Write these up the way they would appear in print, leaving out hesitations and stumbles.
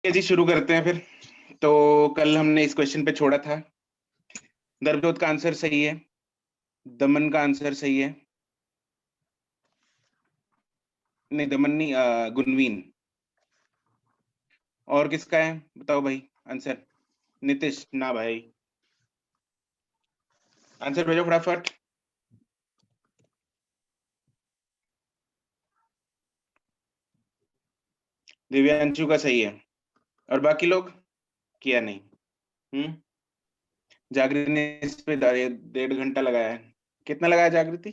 जी शुरू करते हैं फिर। तो कल हमने इस क्वेश्चन पे छोड़ा था। दरजोत का आंसर सही है, दमन का आंसर सही है, नहीं दमन नहीं, गुनवीन। और किसका है बताओ भाई आंसर। नितिश ना भाई, आंसर भेजो फटाफट। दिव्यांशु का सही है और बाकी लोग किया नहीं। जागृति ने इस पे 1.5 घंटा लगाया है। कितना लगाया जागृति?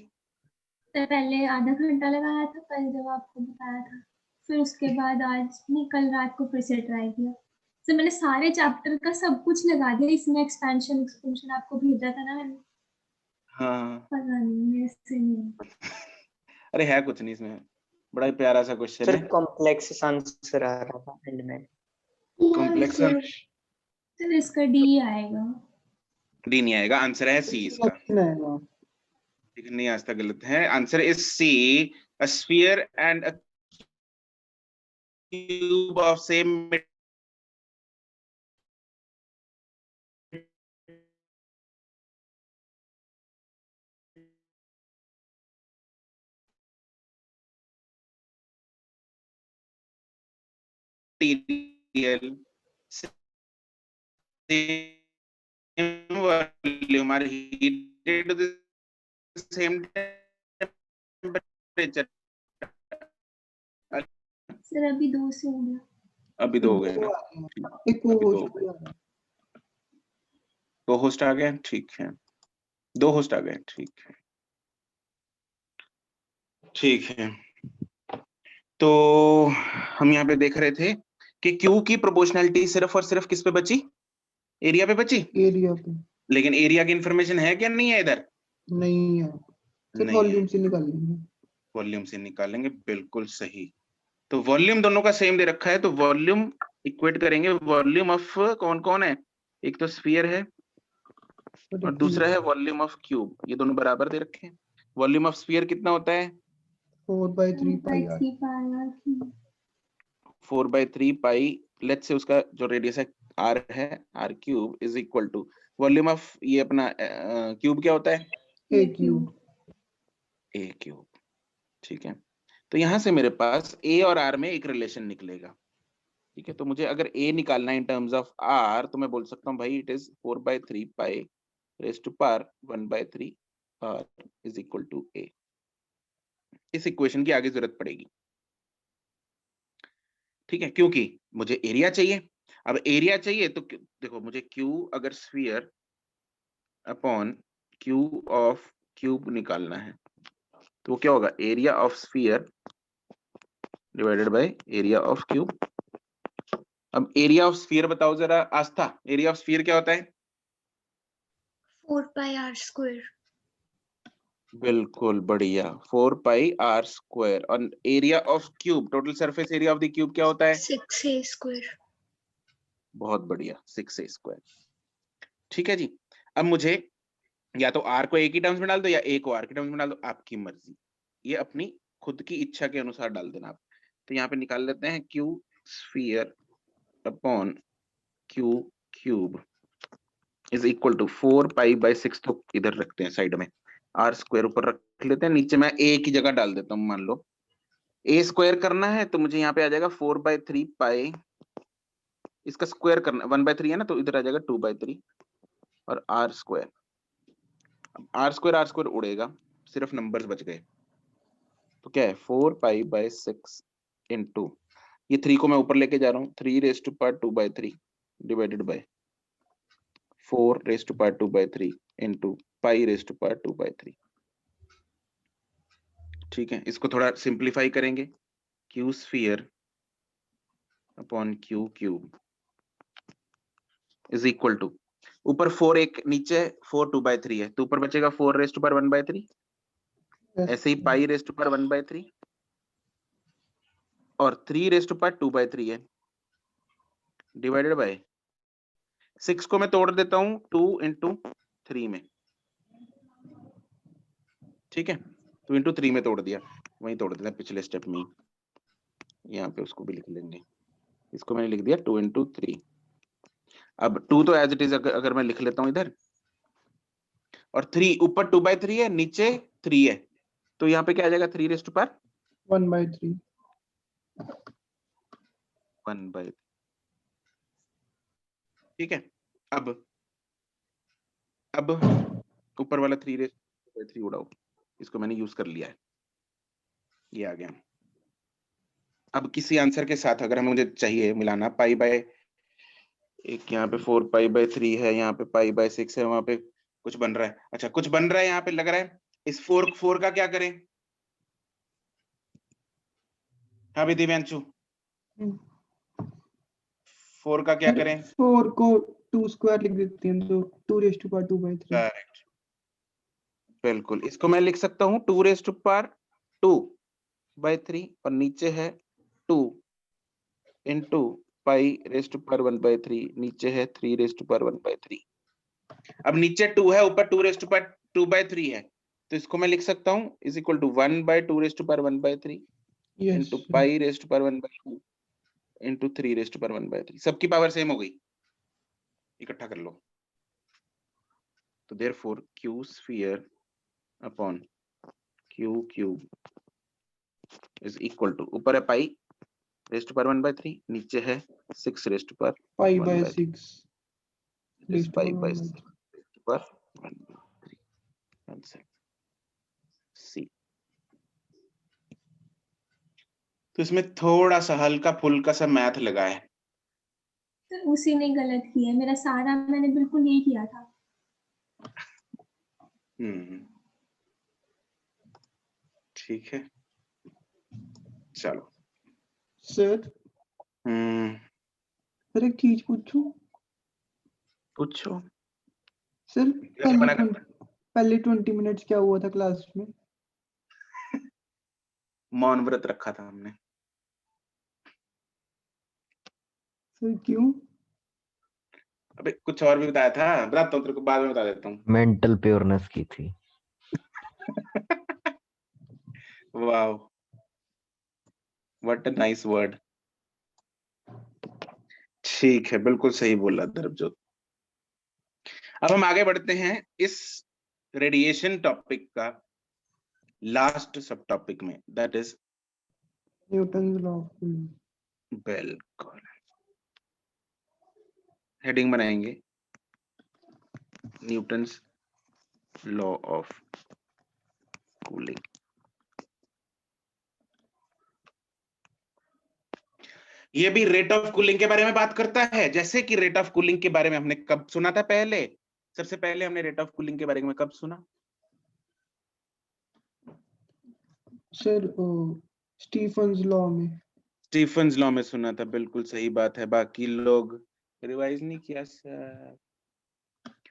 तो पहले आधा घंटा लगाया था कल जब आपको बताया था, फिर उसके बाद आज नहीं कल रात को फिर से ट्राई किया। तो मैंने सारे चैप्टर का सब कुछ लगा दिया, इसमें एक्सपेंशन एक्सपेंशन आपको भेजा था ना मैंने। हाँ पता नहीं मेरे से नहीं। अरे है कुछ नहीं इसमें, बड़ा ही प्यारा सा क्वेश्चन सर है। कॉम्प्लेक्स आंसर आ रहा था एंड में। कॉम्प्लेक्स तो इसका डी आएगा। डी नहीं आएगा, आंसर है सी इसका। नहीं आज तक गलत है, answer is C. A sphere and a cube of same material same volume are heated to the same temperature। Sir अभी 2 से हो गया। अभी 2 हो गए ना, दो होस्ट आ गए, ठीक है, 2 होस्ट आ गए, ठीक है ठीक है। तो हम यहाँ पे देख रहे थे कि Q की प्रोपोर्शनैलिटी सिर्फ और सिर्फ किस पे बची? एरिया पे बची। एरिया पे, लेकिन एरिया की इंफॉर्मेशन है क्या नहीं है इधर? नहीं है, सिर्फ वॉल्यूम से निकालेंगे। वॉल्यूम से निकालेंगे, बिल्कुल सही। तो वॉल्यूम दोनों का सेम दे रखा है, तो वॉल्यूम इक्वेट करेंगे। वॉल्यूम ऑफ कौन कौन है? एक तो स्फीयर है और दूसरा है वॉल्यूम ऑफ क्यूब। ये दोनों बराबर दे रखे हैं। वॉल्यूम ऑफ स्फीयर कितना होता है? 4/3 पाई आर। 4/3 पाई, लेट्स से उसका जो रेडियस है आर है, r cube is equal to volume of ये अपना क्यूब क्या होता है? ए क्यूब। ए क्यूब, ठीक है। तो यहां से मेरे पास ए और आर में एक रिलेशन निकलेगा, ठीक है। तो मुझे अगर ए निकालना है इन टर्म्स ऑफ आर, तो मैं बोल सकता हूँ भाई it is 4/3 pi raise to power 1/3 R is equal to A. इस इक्वेशन की आगे जरूरत पड़ेगी, ठीक है, क्योंकि मुझे एरिया चाहिए। अब एरिया चाहिए तो देखो, मुझे क्यू अगर sphere upon Q of cube निकालना है तो क्या होगा? Area of sphere divided by area of cube. अब एरिया ऑफ स्फीयर बताओ जरा आस्था, एरिया ऑफ स्फीयर क्या होता है? 4 पाई आर स्क्वायर। बिल्कुल बढ़िया, 4 पाई आर स्क्वायर। और area of cube, total surface area of the cube क्या होता है? 6a square. बहुत बढ़िया, 6a स्क्वायर, ठीक है जी। अब मुझे या तो आर को ए की टर्म्स में डाल दो या ए को आर की टर्म्स में डाल दो, आपकी मर्जी। ये अपनी खुद की इच्छा के अनुसार डाल देना आप। तो यहाँ पे निकाल लेते हैं Q sphere upon Q cube is equal to 4 पाई/6, तो इधर रखते हैं साइड में, आर स्क्वायर ऊपर रख लेते हैं, नीचे मैं ए की जगह डाल देता हूँ। मान लो ए स्क्वायर करना है तो मुझे यहाँ पे आ जाएगा 4/3 पाई, इसका स्क्वायर करना 1/3 है ना, तो इधर आ जाएगा 2/3 और आर स्क्वायर। आर स्क्वायर उड़ेगा, सिर्फ नंबर्स बच गए। तो क्या है 4 पाई/6 इंटू ये 3 को मैं ऊपर लेके जा रहा हूँ, 3 raised to power 2/3 divided by 4 raised to power 2/3 into pi raised to power 2/3। ठीक है, इसको थोड़ा सिंप्लीफाई करेंगे, Q sphere upon Q cube is equal to, ऊपर 4 एक, नीचे 4 2/3 है, तो ऊपर बचेगा 4 raised to power 1/3, ऐसे ही पाई raised to power 1/3 और 3 raised to power 2/3 है डिवाइडेड बाय 6 को मैं तोड़ देता हूं 2 इंटू 3 में, ठीक है, 2 इंटू 3 में तोड़ दिया, वहीं तोड़ देना पिछले स्टेप में, यहाँ पे उसको भी लिख लेंगे। इसको मैंने लिख दिया 2 into 3। अब 2 तो एज इट इज अगर मैं लिख लेता हूं इधर, और 3 ऊपर 2/3 है, नीचे 3 है, तो यहाँ पे क्या आ जाएगा 3 raised to power 1/3। 1/3। ठीक है। अब ऊपर वाला 3 raised to 3 उड़ाओ, इसको मैंने यूज कर लिया है, ये आ गया। अब किसी आंसर के साथ अगर हमें मुझे चाहिए मिलाना पाई बाय, एक यहाँ पे 4π/3 है, यहाँ पे π/6 है, वहां पे कुछ बन रहा है। अच्छा कुछ बन रहा है यहाँ पे लग रहा है, इस 4 का क्या करें? हाँ भी दिव्यांशु, 4 का क्या करें? 4 को 2 स्क्वायर लिख देते हैं तो 2 raised to power 2/3। करेक्ट, बिल्कुल। इसको मैं लिख सकता हूँ 2 raised to power 2/3 और नीचे है 2 into π raised to power 1/3, नीचे है 3 raised to power 1/3। अब नीचे 2 है, ऊपर 2 raised to power 2/3 है, तो इसको मैं लिख सकता हूँ is equal to 1/2 raised to power 1/3 yes into π raised to power 1/2 into 3 raised to power 1/3। सबकी पावर सेम हो गई, इकट्ठा कर लो। तो therefore q sphere upon q cube is equal to, ऊपर है पाई raised to power 1/3, नीचे है 6 raised to power π/6 is pi by 6 raised to power 1/3। Answer C. तो इसमें थोड़ा सा हल्का फुल्का सा मैथ लगा है। तो उसी ने गलत किया, मेरा सारा मैंने बिल्कुल यही किया था। ठीक है, चलो। सर सर एक चीज पूछूं? पूछो। सर मना कर। पहले 20 मिनट्स क्या हुआ था क्लास में? मौन व्रत रखा था हमने। सर क्यों? अबे कुछ और भी बताया था, बताता हूँ तेरे को, बाद में बता देता हूँ। मेंटल प्योरनेस की थी। Wow, what a nice word. ठीक है, बिल्कुल सही बोला धर्मजोत। अब हम आगे बढ़ते हैं इस रेडिएशन टॉपिक का लास्ट सब टॉपिक में, that is Newton's law of cooling. बिल्कुल। हेडिंग बनाएंगे न्यूटन्स लॉ ऑफ कूलिंग। ये भी रेट ऑफ कूलिंग के बारे में बात करता है, जैसे कि रेट ऑफ कूलिंग के बारे में हमने कब सुना था? पहले, सबसे पहले हमने रेट ऑफ कूलिंग के बारे में कब सुना? सर स्टीफन्स लॉ में। स्टीफन्स लॉ में सुना था, बिल्कुल सही बात है। बाकी लोग रिवाइज नहीं किया सर।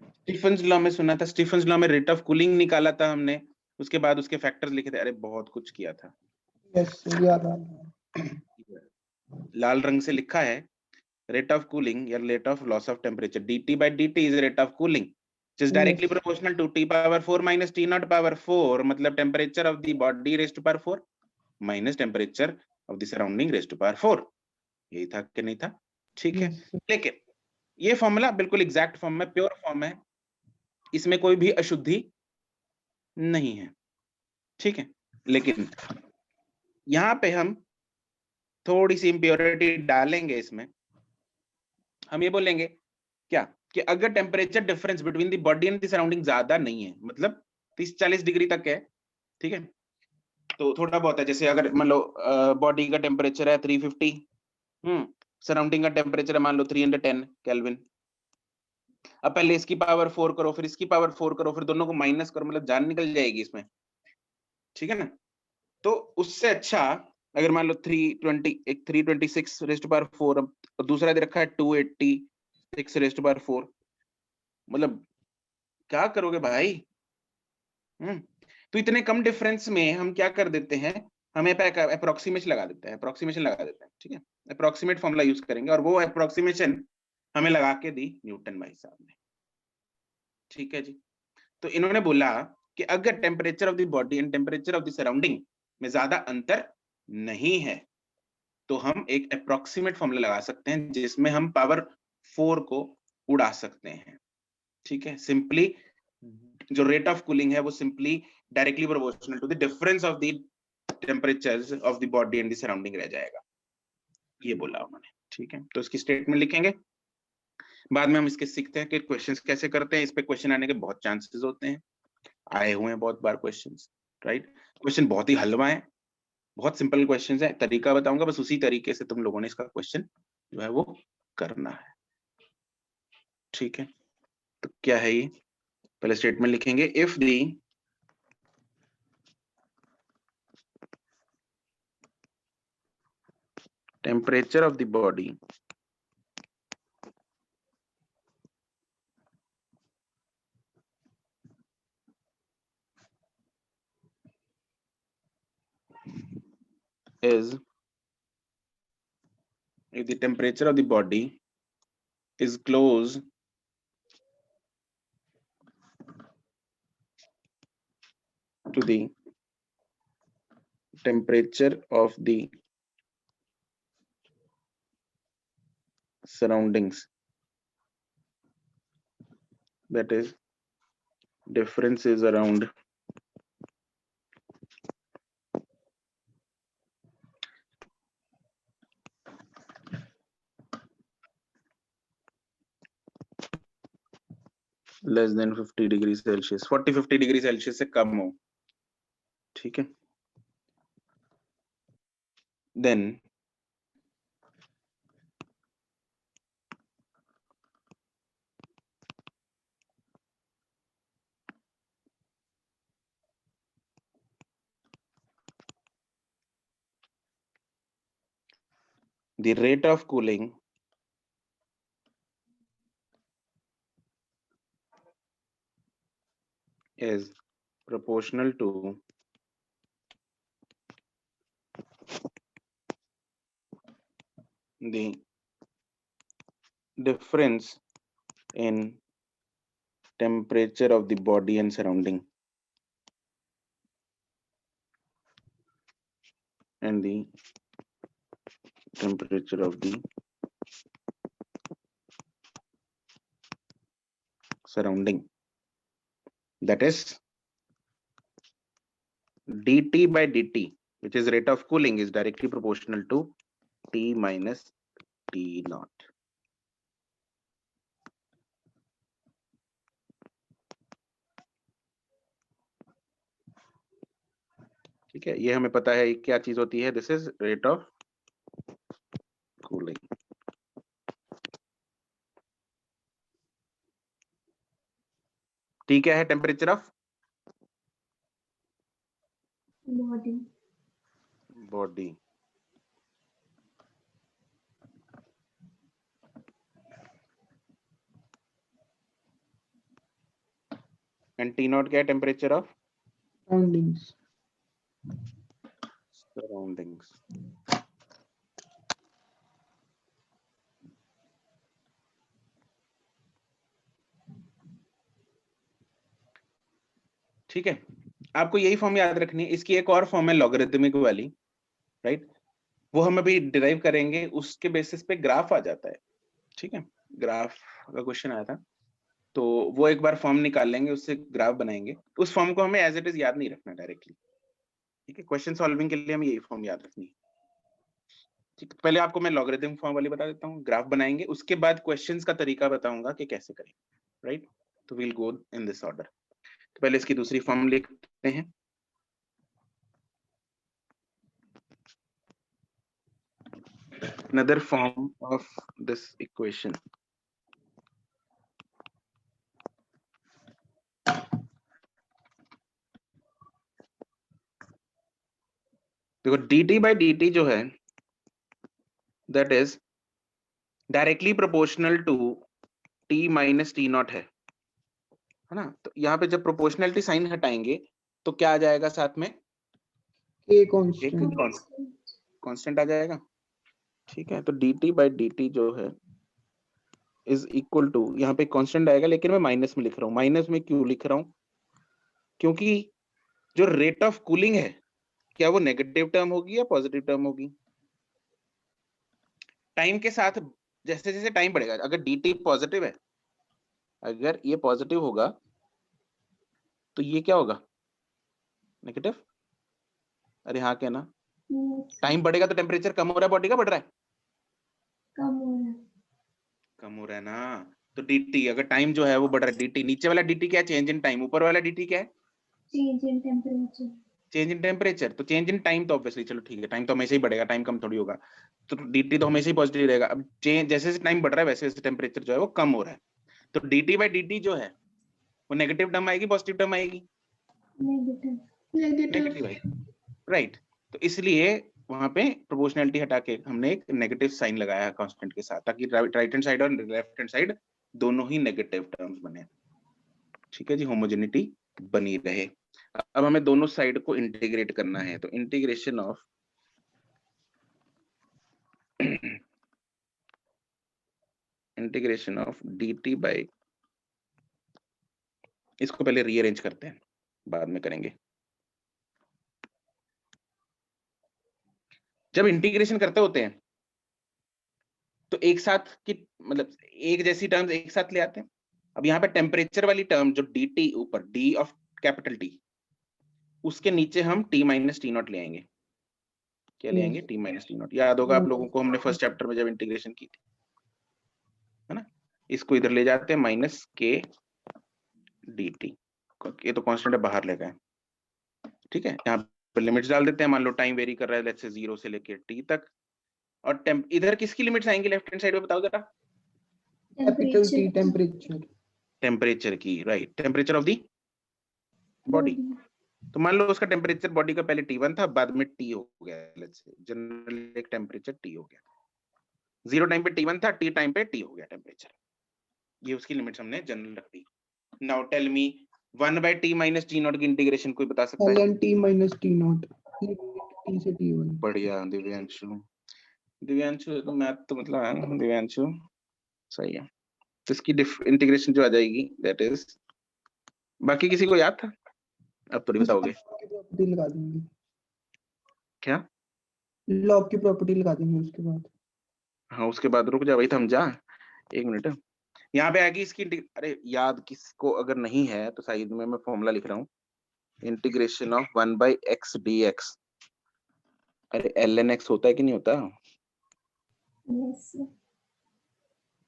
स्टीफन्स लॉ में सुना था, स्टीफन्स लॉ में रेट ऑफ कूलिंग निकाला था हमने, उसके बाद उसके फैक्टर्स लिखे थे। अरे बहुत कुछ किया था। यस सर, याद आ गया। लाल रंग से लिखा है rate of cooling या rate of loss of temperature, dt by dt is rate of cooling which is directly Yes. proportional to t power 4 minus t naught power 4, मतलब temperature of the body raised to power 4 minus temperature of the surrounding raised to power 4। यही था कि नहीं था? ठीक है। Yes, sir. लेकिन ये फॉर्मूला बिल्कुल एग्जैक्ट फॉर्म में, प्योर फॉर्म है, इसमें कोई भी अशुद्धि नहीं है। ठीक है, लेकिन यहाँ पे हम थोड़ी सी इम्प्योरिटी डालेंगे इसमें। हम ये बोलेंगे क्या कि अगर temperature difference between the body and the surrounding ज्यादा नहीं है, मतलब 30-40 डिग्री तक है, ठीक है, तो थोड़ा बहुत है, जैसे अगर मान लो बॉडी का टेम्परेचर है 350, सराउंडिंग का टेम्परेचर मान लो 310 केल्विन। अब पहले इसकी पावर 4 करो, फिर इसकी पावर 4 करो, फिर दोनों को माइनस करो, मतलब जान निकल जाएगी इसमें। ठीक है ना? तो उससे अच्छा अगर मान लो 320, एक 326 रेज़्ड टू पावर 4, और दूसरा दे रखा है 286 रेज़्ड टू पावर 4, मतलब क्या करोगे भाई? तो इतने कम डिफरेंस में हम क्या कर देते हैं, हमें अप्रोक्सीमेशन लगा देते हैं, ठीक है, अप्रोक्सीमेट फॉर्मूला यूज करेंगे, और वो अप्रोक्सीमेशन हमें लगा के दी न्यूटन भाई साहब ने। ठीक है जी। तो इन्होंने बोला कि अगर temperature of the body and temperature of the surrounding में ज्यादा अंतर नहीं है तो हम एक अप्रोक्सीमेट फॉर्मूला लगा सकते हैं जिसमें हम पावर 4 को उड़ा सकते हैं। ठीक है, सिंपली जो रेट ऑफ कूलिंग है वो simply directly proportional to the difference of the temperatures of the body and the surrounding रह जाएगा, ये बोला उन्होंने। ठीक है, तो इसकी स्टेटमेंट लिखेंगे, बाद में हम इसके सीखते हैं कि क्वेश्चंस कैसे करते हैं। इस पे क्वेश्चन आने के बहुत चांसेस होते हैं, आए हुए हैं बहुत बार क्वेश्चंस, राइट। क्वेश्चन बहुत ही हलवा है, बहुत सिंपल क्वेश्चंस है, तरीका बताऊंगा, बस उसी तरीके से तुम लोगों ने इसका क्वेश्चन जो है वो करना है। ठीक है, तो क्या है ये, पहले स्टेटमेंट लिखेंगे, if the temperature of the body is, if the temperature of the body is close to the temperature of the surroundings, that is difference is around less than 50 degrees Celsius, 40-50 degree Celsius से कम हो। ठीक है, then the rate of cooling is proportional to the difference in temperature of the body and surrounding, and the temperature of the surrounding, that is dt by dt, which is rate of cooling, is directly proportional to T minus T naught. ठीक है, ये हमें पता है क्या चीज होती है, this is rate of cooling. T क्या है, temperature of body. Body, and T not क्या है, टेम्परेचर ऑफ surroundings. सराउंडिंग्स। ठीक है, आपको यही फॉर्म याद रखनी है। इसकी एक और फॉर्म है लॉगरिथमिक वाली, राइट, वो हम अभी डिराइव करेंगे, उसके बेसिस पे ग्राफ आ जाता है। ठीक है, ग्राफ का क्वेश्चन आया था, तो वो एक बार फॉर्म निकाल लेंगे, उससे ग्राफ बनाएंगे। उस फॉर्म को हमें एज इट इज याद नहीं रखना डायरेक्टली। ठीक है, क्वेश्चन सॉल्विंग के लिए हमें यही फॉर्म याद रखनी है। ठीक, पहले आपको मैं लॉगरिथम फॉर्म वाली बता देता हूँ, ग्राफ बनाएंगे, उसके बाद क्वेश्चंस का तरीका बताऊंगा कि कैसे करें, राइट। तो we'll go in this order. तो पहले इसकी दूसरी फॉर्म लिखते हैं। Another form of this equation, देखो dt by dt जो है that is directly proportional to t minus t naught है ना। तो यहाँ पे जब प्रोपोर्शनलिटी साइन हटाएंगे तो क्या आ जाएगा साथ में, A एक constant. कांस्टेंट आ जाएगा। ठीक है, तो dt by dt जो है इज इक्वल टू, यहाँ पे कांस्टेंट आएगा, लेकिन मैं माइनस में लिख रहा हूँ। माइनस में क्यों लिख रहा हूँ, क्योंकि जो रेट ऑफ कूलिंग है, क्या वो नेगेटिव टर्म होगी या पॉजिटिव टर्म होगी, टाइम के साथ जैसे जैसे टाइम बढ़ेगा, अगर dt पॉजिटिव है, अगर ये पॉजिटिव होगा तो ये क्या होगा, नेगेटिव। अरे हाँ क्या ना, टाइम बढ़ेगा तो टेम्परेचर कम हो रहा है बॉडी का, बढ़ रहा है, कम हो रहा है। कम हो रहा है ना। तो dt अगर टाइम जो है वो बढ़ रहा है, dt नीचे वाला dt क्या है, चेंज इन टाइम, ऊपर वाला dt क्या है, change in temperature. Change in temperature. तो चेंज इन टाइम तो ऑब्वियसली चलो ठीक है, टाइम तो हमेशा ही बढ़ेगा, टाइम कम थोड़ी होगा, तो dt तो हमेशा ही पॉजिटिव रहेगा। अब चेंज जैसे जैसे टाइम बढ़ रहा है वैसे वैसे टेम्परेचर जो है वो कम हो रहा है, तो dt बाई dt जो है वो नेगेटिव टर्म आएगी पॉजिटिव टर्म आएगी, नेगेटिव। नेगेटिव आएगी, राइट। तो इसलिए वहां पे प्रोपोर्शनैलिटी हटा के हमने एक नेगेटिव साइन लगाया है कांस्टेंट के साथ, ताकि राइट हैंड साइड और लेफ्ट हैंड साइड दोनों ही नेगेटिव टर्म्स बने। ठीक है जी, होमोजेनिटी बनी रहे। अब हमें दोनों साइड को इंटीग्रेट करना है, तो integration of integration of dt by, इसको पहले रीअरेंज करते हैं, बाद में करेंगे। जब इंटीग्रेशन करते होते हैं तो एक साथ की मतलब एक जैसी टर्म्स एक साथ ले आते हैं। अब यहाँ पे टेम्परेचर वाली टर्म जो dt ऊपर d ऑफ कैपिटल T, उसके नीचे हम t माइनस टी नॉट ले आएंगे। क्या ले आएंगे, t माइनस टी नॉट। याद होगा आप लोगों को, हमने फर्स्ट चैप्टर में जब इंटीग्रेशन की थी, है ना। इसको इधर ले जाते हैं, माइनस k dt, ये तो कांस्टेंट है बाहर ले गए, ठीक है। यहाँ पे लिमिट्स डाल देते हैं, मान लो टाइम वेरी कर रहा है लेट्स से 0 से लेके t तक, और इधर किसकी लिमिट्स आएंगी लेफ्ट हैंड साइड में, बताओ जरा। कैपिटल T टेम्परेचर, टेम्परेचर की, right, temperature of the body. तो मान लो उसका टेम्परेचर बॉडी का पहले T1 था, बाद में T हो गया, लेट्स से जनरल एक टेम्परेचर T हो गया, 0 टाइम पे T1 था, T टाइम पे T हो गया टेम्परेचर, ये उसकी लिमिट्स हमने जनरल रख दी। Now tell me 1 by t minus T naught की इंटीग्रेशन कोई बता सकता है? ln T minus T naught, T से T1। बढ़िया दिव्यांशु, दिव्यांशु तो मैथ तो मतलब है दिव्यांशु, सही है। तो इसकी इंटीग्रेशन जो आ जाएगी दैट इज, बाकी किसी को याद था? अब तो नहीं बताओगे प्रॉपर्टी लगा देंगे, क्या? लॉग की प्रॉपर्टी लगा देंगे उसके बाद। हाँ उसके बाद रुक जा भाई, थम जा एक मिनट। यहाँ पे आएगी इसकी अरे याद किसको अगर नहीं है तो साइड में मैं फॉर्मूला लिख रहा हूँ, integration of 1 by x dx। अरे ln x होता है कि नहीं होता? yes,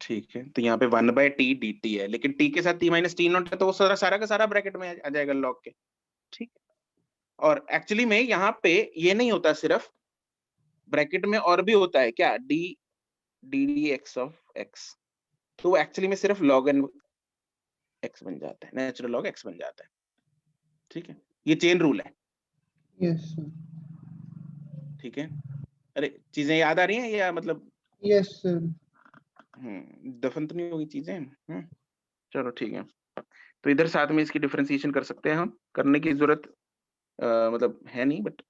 ठीक है, तो यहाँ पे 1 by t dt है, लेकिन t के साथ t माइनस टी नॉट है, तो वो सारा सारा का सारा ब्रैकेट में आ जाएगा लॉग के, ठीक। और एक्चुअली में यहाँ पे ये नहीं होता सिर्फ ब्रैकेट में, और भी होता है क्या, d dx ऑफ x, तो एक्चुअली में सिर्फ log n x बन जाता है, नेचुरल log x बन जाता है, ठीक है। ये चेन रूल है, यस सर, ठीक है। अरे चीजें याद आ रही हैं या मतलब? Yes sir. दफन तो नहीं होगी चीजें। चलो ठीक है, तो इधर साथ में इसकी डिफरेंशिएशन कर सकते हैं हम, करने की जरूरत मतलब है नहीं, but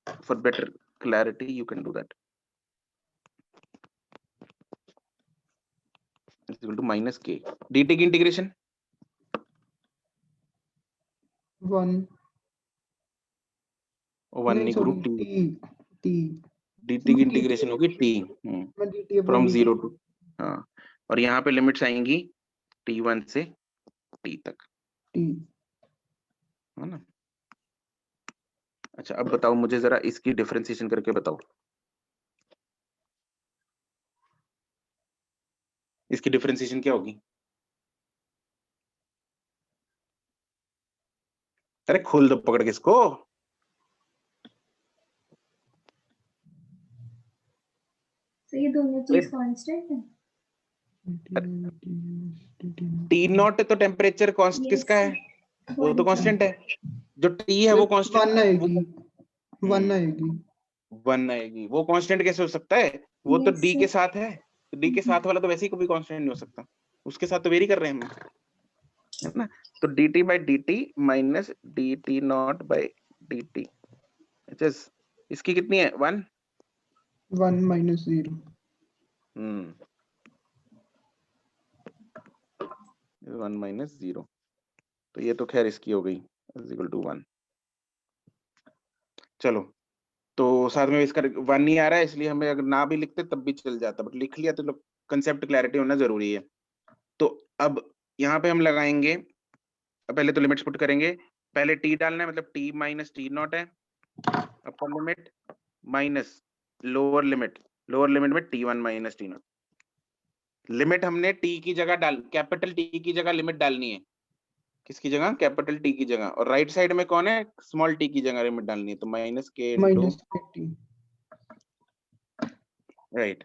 for better clarity you can do that. Is equal to minus k dt की इंटीग्रेशन 1 और 1 नहीं equal sorry, to T dt की इंटीग्रेशन होगी t मैं dt upon from dt 0 to, हाँ, और यहाँ पे लिमिट्स आएंगी t1 से t तक, T। है ना। अच्छा अब बताओ मुझे जरा इसकी डिफरेंशिएशन करके बताओ, इसकी डिफरेंशिएशन क्या होगी? अरे खोल दो पकड़ के इसको। तो ये दोनों चीज कांस्टेंट है। टी नॉट तो टेम्परेचर Yes, किसका है, वो तो body कांस्टेंट है, जो टी है वो कांस्टेंट, 1 आएगी, 1 आएगी, 1 आएगी, वो कांस्टेंट कैसे हो सकता है, वो तो Yes, डी sir. के साथ है, तो डी के साथ वाला तो वैसे ही कभी कांस्टेंट नहीं हो सकता, उसके साथ तो वेरी कर रहे हैं हम, है ना। तो dt by dt minus dt not by dt, इसकी कितनी है 1, 1 minus 0। 1 माइनस 0, तो ये तो खैर इसकी हो गई इज इक्वल टू 1। चलो तो तो साथ में इसका 1 नहीं आ रहा है, इसलिए हमें अगर ना भी लिखते तब भी चल जाता, बट लिख लिया तो कंसेप्ट क्लैरिटी होना जरूरी है। तो अब यहाँ पे हम लगाएंगे, पहले तो लिमिट्स पुट करेंगे, पहले टी डालना है, मतलब टी माइनस टी नॉट है, upper limit minus lower limit में T one minus T naught. Limit हमने टी की जगह कैपिटल टी की जगह लिमिट डालनी है, किसकी जगह? कैपिटल टी की जगह, और राइट साइड में कौन है? स्मॉल टी की जगह लिमिट डालनी है, तो माइनस के इनटू माइनस टी। राइट,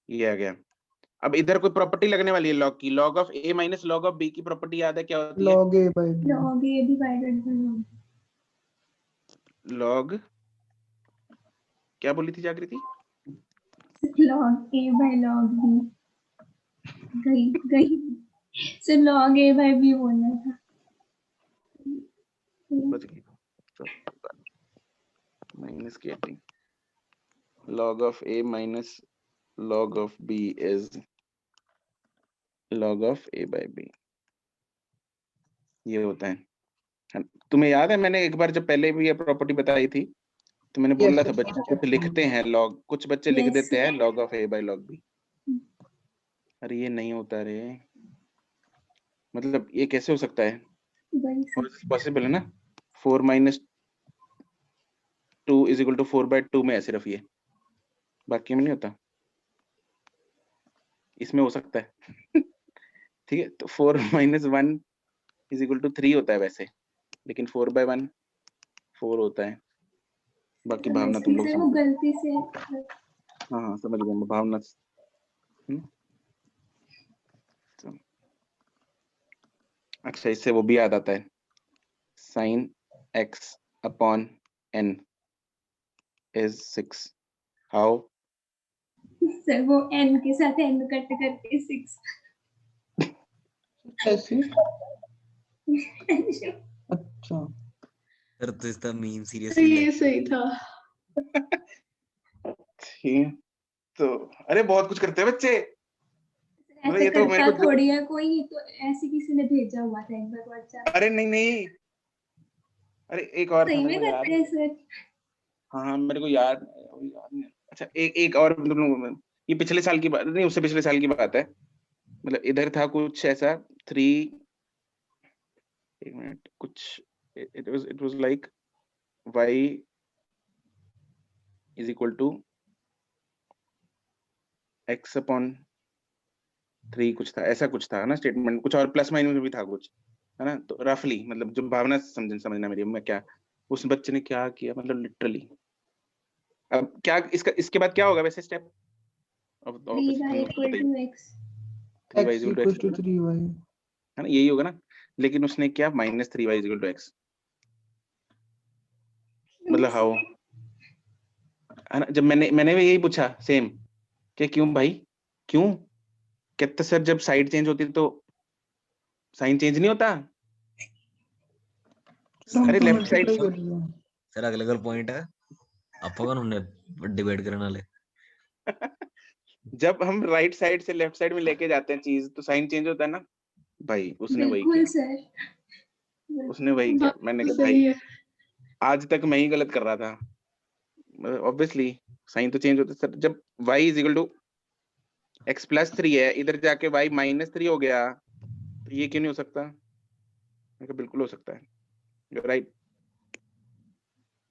ये आ गया। अब इधर कोई प्रॉपर्टी लगने वाली है लॉग की, log of a minus log of b की प्रॉपर्टी याद है क्या होती है? log a by b। log a divided by log क्या बोली थी जागृति? log a by log b। गई so log a by b बोलना था। बच गई, minus k T, log of a minus log of b is log of a by b, ये होता है। तुम्हें याद है मैंने एक बार जब पहले भी ये प्रॉपर्टी बताई थी तो मैंने बोला था बच्चे कुछ लिखते हैं लॉग, कुछ बच्चे लिख देते हैं log of a by log b। अरे ये नहीं होता रे, मतलब ये कैसे हो सकता है? पॉसिबल है ना? 4 माइनस 2 इज इक्वल टू 4/2 में है सिर्फ ये, बाकी में नहीं होता, इसमें हो सकता है। ठीक है, तो 4 माइनस 1 इज इक्वल टू 3 होता है वैसे, लेकिन 4/1 4 होता है। बाकी भावना तुम लोग वो गलती से हाँ समझ गया भावना। अच्छा, इससे वो भी याद आता है, sin x upon n is 6। How? Sir वो n के साथ n कट करके 6। ऐसे? अच्छा सर तो इसका मीम तो सीरियसली ये सही था। ठीक, तो अरे बहुत कुछ करते हैं बच्चे। ऐसे ये तो मेरे करता को थोड़ी है कोई, ये तो ऐसे किसी ने भेजा हुआ था एक बार व्हाट्सएप। अरे नहीं, अरे एक और था सही मेरे में को याद करते हैं सर? हाँ मेरे को याद नहीं। अच्छा एक और, ये पिछले साल की बात नहीं, उससे पिछले साल की बात है, मतलब इधर था कुछ ऐसा 3, एक मिनट, कुछ it was like y is equal to x upon 3, कुछ था ऐसा, कुछ था ना स्टेटमेंट, कुछ और प्लस माइनस में भी था कुछ, है ना? तो रफली मतलब जो भावना समझना मेरी, मैं क्या उस बच्चे ने क्या किया, मतलब लिटरली। अब क्या इसके बाद क्या होगा वैसे step? 3y equal to x। 3y x equal to equals x to 3y। है ना, यही होगा ना? लेकिन उसने क्या minus 3y is equal to x, मतलब हाउ, है ना? जब मैंने भी यही पूछा सेम, क्या क्यों भाई क्यों? कहते सर जब साइड चेंज होती तो साइन चेंज नहीं होता। अरे लेफ्ट साइड मल्टीप्लाई कर रहे हैं। सर अगले गल पॉइंट है ਆਪਾਂ ਕੌਣ ਹੁੰਨੇ डिबेट करने वाले। जब हम राइट साइड से लेफ्ट साइड में लेके जाते हैं चीज तो साइन चेंज होता है ना भाई, उसने वही बिल्कुल किया, सर। उसने वही किया। मैंने कहा सही भाई है। आज तक मैं ही गलत कर रहा था, ऑब्वियसली साइन तो चेंज होता है सर। जब y is equal to x plus 3 है, इधर जाके y माइनस 3 हो गया, तो ये क्यों नहीं हो सकता? मैं कहा बिल्कुल हो सकता है, यू राइट।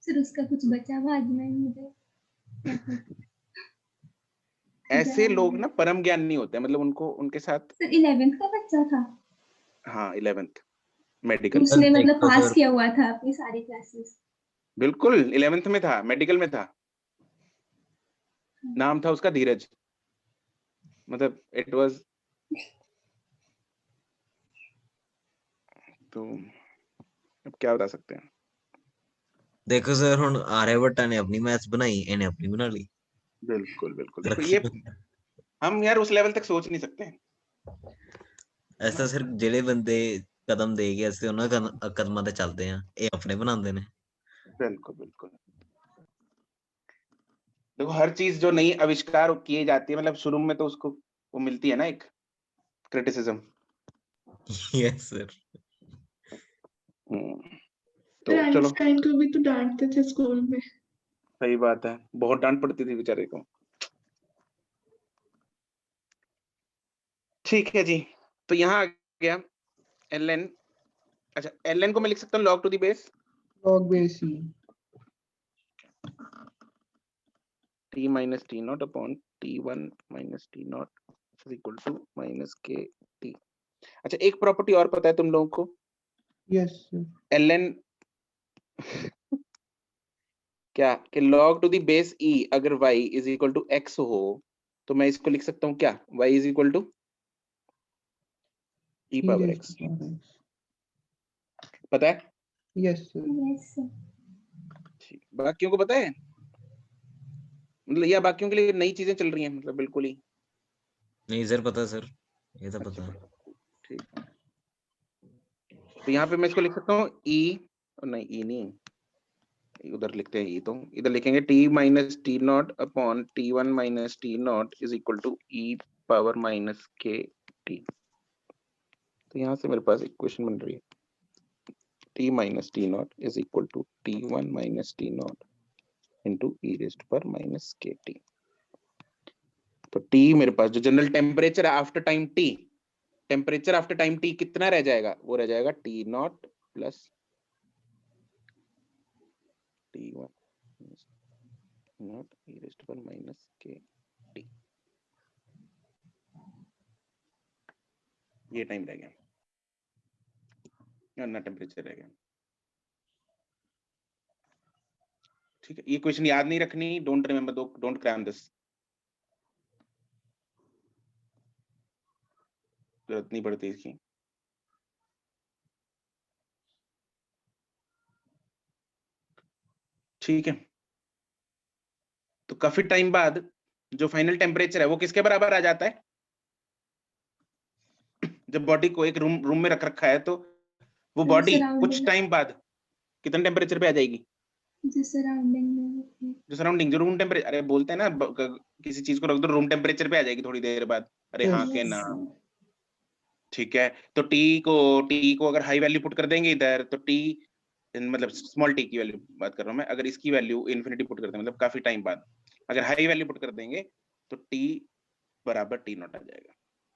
सर उसका कुछ बचा बाद में मुझे ऐसे लोग ना परम ज्ञान नहीं होते, मतलब उनको उनके साथ। सर 11th का बच्चा था, हाँ 11th मेडिकल, उसने मतलब देखो पास सर। किया हुआ था अपनी सारी क्लासेस। बिल्कुल 11th में था, मेडिकल में था, नाम था उसका धीरज, मतलब इट वाज, तो अब क्या बता सकते हैं। देखो सर हुन आर्यभट्ट ने अपनी मैथ्स बनाई, इन्हें अपनी बना ली। बिल्कुल बिल्कुल, देखो ये हम यार उस लेवल तक सोच नहीं सकते। ऐसा सर ਜਿਹੜੇ ਬੰਦੇ ਕਦਮ ਦੇ ਗਏ ਅਸੀਂ ਉਹਨਾਂ ਕਦਮਾਂ ਤੇ ਚੱਲਦੇ ਆ, ਇਹ ਆਪਣੇ ਬਣਾਉਂਦੇ ਨੇ। बिल्कुल बिल्कुल, देखो हर चीज जो नई आविष्कार किए जाती है, मतलब शुरू में तो उसको वो मिलती है ना एक क्रिटिसिज्म। Yes sir. तो चलो आइंस्टाइन को भी तो डांटते थे स्कूल में। सही बात है, बहुत डांट पड़ती थी बेचारे को। ठीक है जी, तो यहाँ आ गया ln। अच्छा, ln को मैं लिख सकता हूँ log to the base log base c t minus t naught upon t1 minus t naught is equal to minus k t। अच्छा, एक प्रॉपर्टी और पता है तुम लोगों को, yes sir ln क्या कि log to the base e अगर y is equal to x हो तो मैं इसको लिख सकता हूँ क्या, y is equal to e e power raised x। to power x पता है? yes sir yes sir. ठीक, बाकियों को पता है, मतलब या बाकियों के लिए नई चीजें चल रही हैं, मतलब बिल्कुल ही। नहीं सर, पता सर, ये तो अच्छा, पता है। ठीक, तो यहाँ पे मैं इसको लिख सकता हूँ e, नहीं e नहीं, उधर लिखते हैं e, तो इधर लिखेंगे t minus T naught upon t1 minus T naught is equal to e power minus k T. तो यहाँ से मेरे पास इक्वेशन बन रही है t minus T naught is equal to t1 minus T naught into e raised पर minus k T. तो t मेरे पास जो general temperature after time t, temperature after time t कितना रह जाएगा, वो रह जाएगा t naught plus t1 naught e raised पर माइनस के टी। ये टाइम रह गया, ना टेम्परेचर रह गया। ठीक है, ये क्वेश्चन याद नहीं रखनी, don't remember, don't cram this, जरूरत नहीं पड़ती इसकी। ठीक है, तो काफी टाइम बाद जो फाइनल टेम्परेचर है वो किसके बराबर आ जाता है, जब बॉडी को एक रूम में रख रखा है तो वो बॉडी कुछ टाइम बाद कितने टेम्परेचर पे आ जाएगी, जो सराउंडिंग में होती है। जो सराउंडिंग, जो रूम टेम्परेचर, अरे बोलते हैं ना किसी चीज को रख दो रूम टेम्परेचर पे आ जाएगी थोड़ी देर बाद, अरे Yes. हाँ के Yes, ना। sir. ठीक है, तो टी को अगर हाई वैल्यू पुट कर देंगे इधर, तो टी मतलब स्मॉल टी की वैल्यू बात कर रहा हूँ मैं, अगर इसकी वैल्यू इन्फिनिटी पुट कर दें, मतलब काफी टाइम बाद अगर हाई वैल्यू पुट कर देंगे तो टी बराबर टी नॉट आ जाएगा।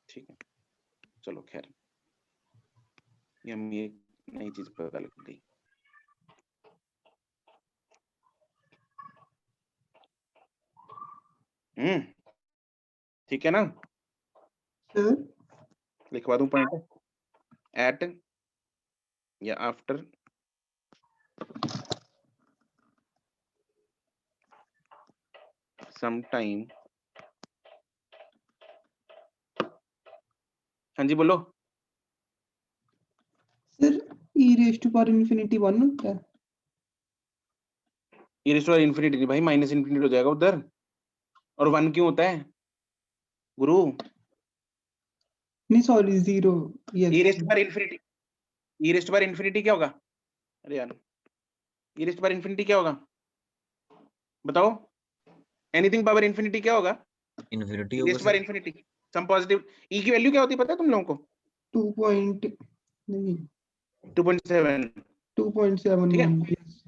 ठीक है, चलो खैर, ये हम ये नई चीज पता लग गई। ठीक है ना, sir लिखवा दूं पॉइंट, एट या आफ्टर सम टाइम। हाँ जी बोलो। sir e raised to power infinity 1 होता है e raise to power infinity नहीं भाई, माइनस इन्फिनिटी हो जाएगा उधर, और 1 क्यों होता है गुरु, नहीं sorry 0 yes e raise to power infinity, e raise to power infinity क्या होगा, अरे यार e raise to power infinity क्या होगा बताओ, एनीथिंग पावर इन्फिनिटी क्या होगा, इन्फिनिटी e होगा raise to power sir. Infinity some positive, e की वैल्यू क्या होती है पता है तुम लोगों को, 2 point नहीं 2.7। 2.71 ठीक है, yes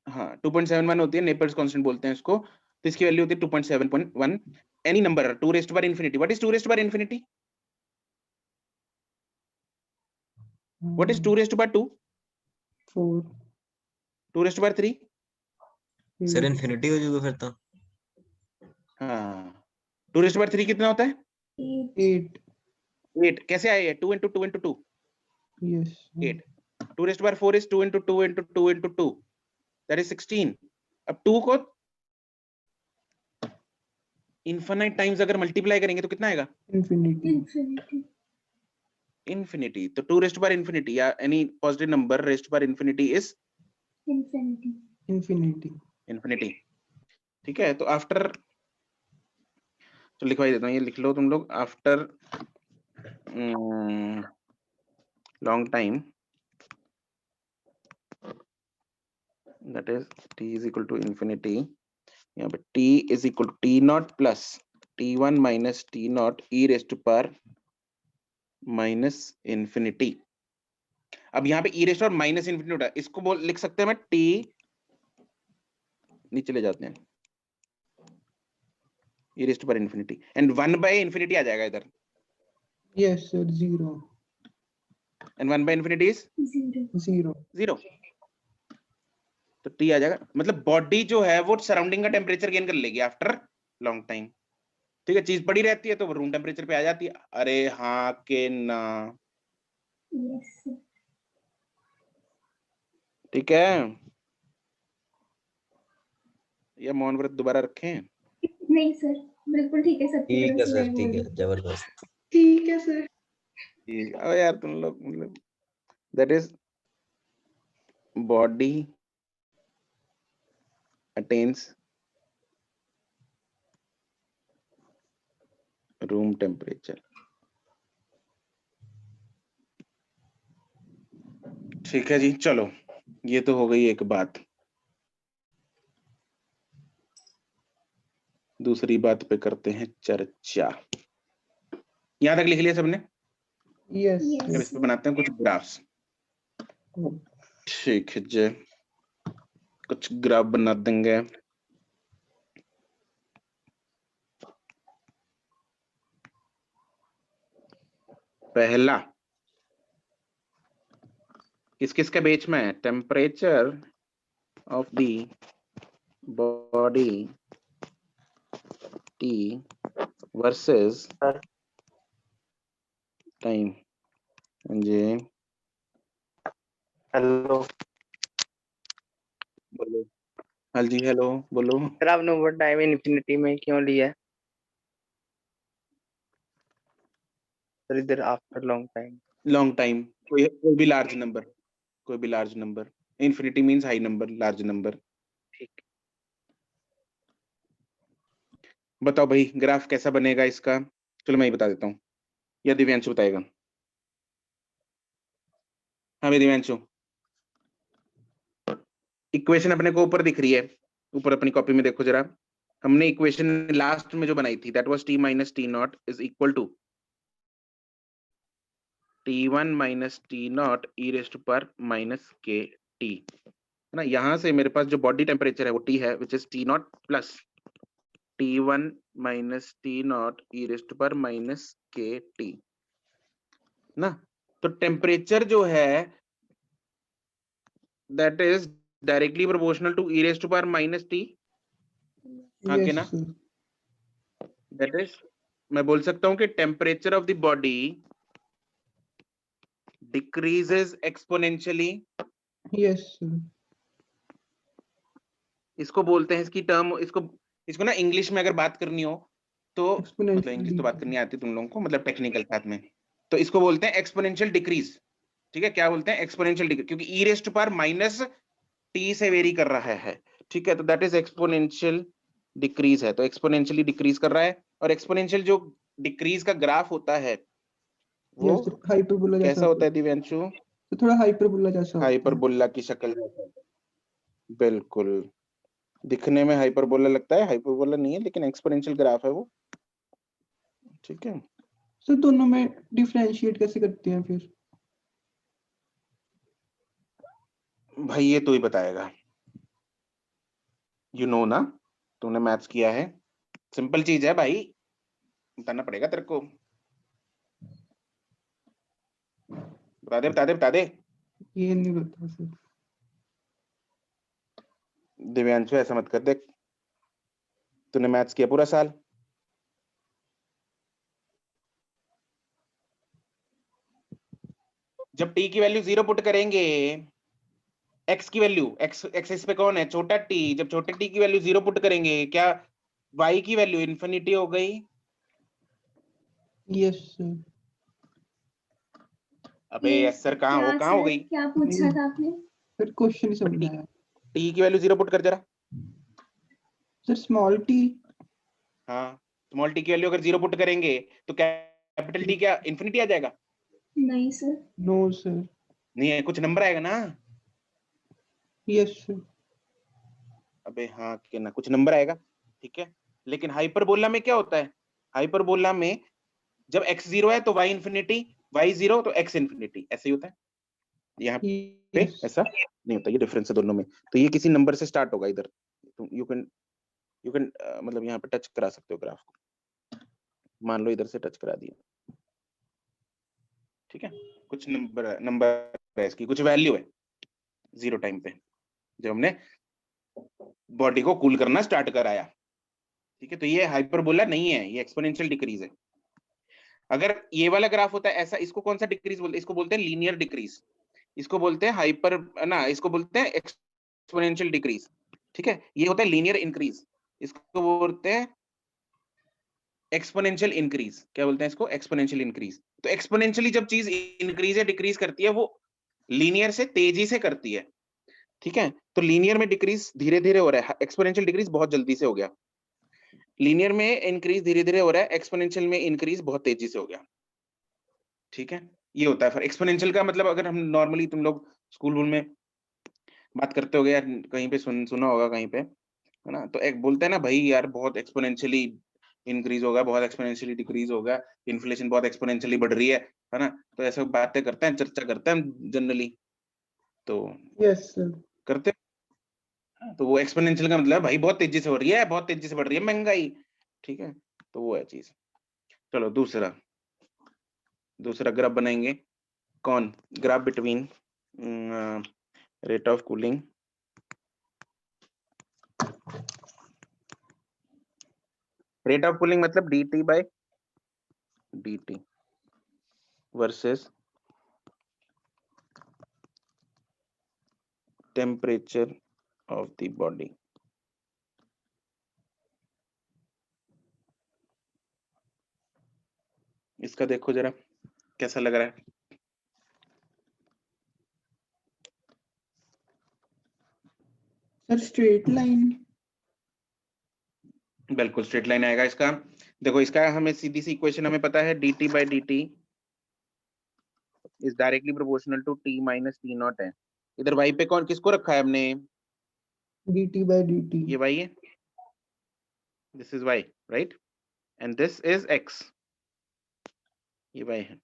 हाँ 2.71 होती है, नेपर्स कांस्टेंट बोलते हैं इसको, तो इसकी वैल्यू होती है 2.7.1। Any number 2 raise to power infinity, what is 2 raise to power infinity, what is 2 raise to power 2, 4 2 raise to power 3, sir 8 infinity हो जाएगा फिर तो। हाँ 2 रेज़ टू पावर 3 कितना होता है 8. 8 8, कैसे आए ये 2 into 2 into 2 yes 8, 2 raised to power 4 is 2 into 2 into 2 into 2, that is 16। अब 2 को इनफिनाइट टाइम्स अगर मल्टीप्लाई करेंगे तो कितना आएगा infinity Infinity. इन्फिनिटी, तो 2 raised to power infinity या any positive number raised to power infinity is Infinity. infinity infinity। ठीक है, तो आफ्टर, तो लिखवाई देता हूँ, ये लिख लो तुम लोग, after long time that is t is equal to infinity, यहाँ पे t is equal to t naught plus t1 minus t naught e raised to power minus infinity. अब यहाँ पे e raise to power minus infinity होता है, इसको बोल लिख सकते हैं मैं t नीचे ले जाते हैं, e raised to power infinity and 1/infinity आ जाएगा इधर, Yes, sir. 0. and 1/infinity is 0. 0. 0, तो t आ जाएगा। मतलब बॉडी जो है वो सराउंडिंग का टेम्परेचर गेन कर लेगी आफ्टर लॉन्ग टाइम, ठीक है। चीज पड़ी रहती है तो वो रूम टेम्परेचर पे आ जाती है। अरे हाँ के ना, Yes, sir. ठीक है। या मौन व्रत दोबारा रखें? नहीं सर, बिल्कुल ठीक है, सबकी ठीक तरफ है से सर, मैं ठीक बोल है, रही हूँ। जबरदस्त। ठीक है सर। अब यार तुम लोग मतलब that is body attains room temperature, ठीक है जी। चलो ये तो हो गई एक बात। दूसरी बात पे करते हैं चर्चा। यहां तक लिख लिया सबने? Yes. Yes. अब इस पे बनाते हैं कुछ ग्राफ्स। ठीक है जी, कुछ ग्राफ बना देंगे। पहला किस किस के बीच में? Temperature of the body T versus Sir. Time. जी हेलो बोलो। हाँ जी हेलो बोलो। सर, आपने ओवर टाइम इन्फिनिटी में क्यों लिया है सर? इधर after long time. Long time, कोई भी लार्ज नंबर, कोई भी large number. Infinity means high number, large number. ठीक। बताओ भाई ग्राफ कैसा बनेगा इसका? चलो मैं ही बता देता हूँ, या दिव्यांशु बताएगा? हाँ भाई दिव्यांशु, इक्वेशन अपने को ऊपर दिख रही है, ऊपर अपनी कॉपी में देखो जरा। हमने इक्वेशन लास्ट में जो बनाई थी that was t minus t naught is equal to t1 minus t naught e raised to power minus kt, है ना। यहां से मेरे पास जो बॉडी टेम्परेचर है वो t है which is t naught plus t1 minus t naught e raised to power minus kt ना। तो टेम्परेचर जो है that is directly proportional to e raised to power minus t। हाँ के Yes, ना? sir. दैट इज, मैं बोल सकता हूं कि temperature of the body decreases exponentially. Yes, sir. इसको बोलते हैं, इसकी टर्म, इसको ना इंग्लिश में अगर बात करनी हो तो मतलब इंग्लिश तो बात करनी आती है तुम लोगों को, मतलब टेक्निकल साथ में, तो इसको बोलते हैं एक्सपोनेंशियल डिक्रीज। ठीक है, क्या बोलते हैं? एक्सपोनेंशियल डिक्रीज, क्योंकि e raise to power minus T से वेरी कर रहा है। ठीक है, तो दैट इज एक्सपोनेंशियल डिक्रीज है, तो एक्सपोनेंशियली डिक्रीज कर रहा है। और एक्सपोनेंशियल जो डिक्रीज का ग्राफ होता है वो Yes, sir. हाइपरबोला जैसा कैसा होता है दिव्यांशु? तो थोड़ा हाइपरबोला जैसा होता है। हाइपरबोला की शक्ल में। बिल्कुल, दिखने में हाइपरबोला लगता है, हाइपरबोला नहीं है, लेकिन एक्सपोनेंशियल ग्राफ है वो। ठीक है, सर दोनों में डिफरेंशिएट कैसे करते हैं फिर? भाई ये तू ही बताएगा, यू नो ना, तूने मैथ्स किया है, सिंपल चीज है भाई, बताना पड़ेगा तेरे को। बता दे बता दे बता दे। ये नहीं पता सर। दिव्यांशु ऐसा मत कर, देख तूने मैथ्स किया पूरा साल, जब t की वैल्यू 0 पुट करेंगे, x की वैल्यू, x एक्सिस पे कौन है? छोटा t, जब छोटे t की वैल्यू 0 पुट करेंगे, क्या y की वैल्यू इन्फिनिटी हो गई? Yes sir. अबे यस सर कहाँ हो, कहाँ हो गई? क्या पूछा था आपने? सर क्वेश्चन नहीं समझ आया। t की वैल्यू 0 पुट कर जरा। Sir small T. हाँ, स्मॉल t की वैल्यू अगर 0 पुट करेंगे तो कैपिटल T क्या इन्फिनिटी आ जाएगा? नहीं सर। No sir. नहीं है, कुछ नंबर आएगा ना। Yes sir. अबे हाँ कि ना, कुछ नंबर आएगा। ठीक है, लेकिन हाइपरबोला में क्या होता है? हाइपरबोला में जब x 0 है तो y इन्फिनिटी, y 0 तो x इन्फिनिटी, ऐसे ही होता है। यहाँ पे यस ऐसा नहीं होता, ये डिफरेंस है दोनों में। तो ये किसी नंबर से स्टार्ट होगा इधर, तुम यू कैन मतलब यहाँ पे टच करा सकते हो ग्राफ को। मान लो इधर से टच करा दिया, ठीक है, कुछ नंबर है इसकी, कुछ वैल्यू है 0 टाइम पे जब हमने बॉडी को कूल करना स्टार्ट कराया, ठीक है। तो ये हाइपरबोला नहीं है, ये एक्सपोनेंशियल डिक्रीज है। अगर ये वाला ग्राफ होता है ऐसा, इसको कौन सा डिक्रीज बोलते हैं? इसको बोलते हैं लीनियर डिक्रीज, इसको बोलते हैं हाइपर ना, इसको बोलते हैं एक्सपोनेंशियल डिक्रीज, ठीक है। ये होता है लीनियर इंक्रीज, इसको बोलते हैं एक्सपोनेंशियल इंक्रीज। क्या बोलते हैं इसको? Exponential increase. तो एक्सपोनेंशियली जब चीज इंक्रीज या डिक्रीज करती है, वो लीनियर से तेजी से करती है, ठीक है। तो लीनियर में डिक्रीज धीरे धीरे हो रहा है, एक्सपोनेंशियल डिक्रीज बहुत जल्दी से हो गया। लीनियर में इंक्रीज धीरे धीरे हो रहा है, एक्सपोनेंशियल में इंक्रीज बहुत तेजी से हो गया, ठीक है। ये होता है फिर एक्सपोनेंशियल का मतलब। अगर हम नॉर्मली, तुम लोग स्कूल में बात करते होगे यार, कहीं पे सुना होगा कहीं पे, है ना, तो एक बोलते हैं ना भाई यार बहुत एक्सपोनेंशियली इंक्रीज होगा, बहुत एक्सपोनेंशियली डिक्रीज होगा, इन्फ्लेशन बहुत एक्सपोनेंशियली बढ़ रही है ना। तो ऐसे बातें करते हैं, चर्चा करते हैं जनरली, तो यस सर। करते हैं। तो वो एक्सपोनेंशियल का मतलब भाई बहुत तेजी से हो रही है, बहुत तेजी से बढ़ रही है महंगाई, ठीक है। तो वो है चीज। चलो दूसरा ग्राफ बनाएंगे। कौन? Graph between rate of cooling मतलब dt by dt versus temperature of the body. इसका देखो जरा कैसा लग रहा है। Sir straight line. बिल्कुल स्ट्रेट लाइन आएगा इसका। देखो इसका हमें सीधी सी इक्वेशन हमें पता है, dt by dt is directly proportional to t minus t naught है। इधर y पे कौन किसको रखा है हमने? dt by dt। ये y है, this is y, right, and this is x, ये y है,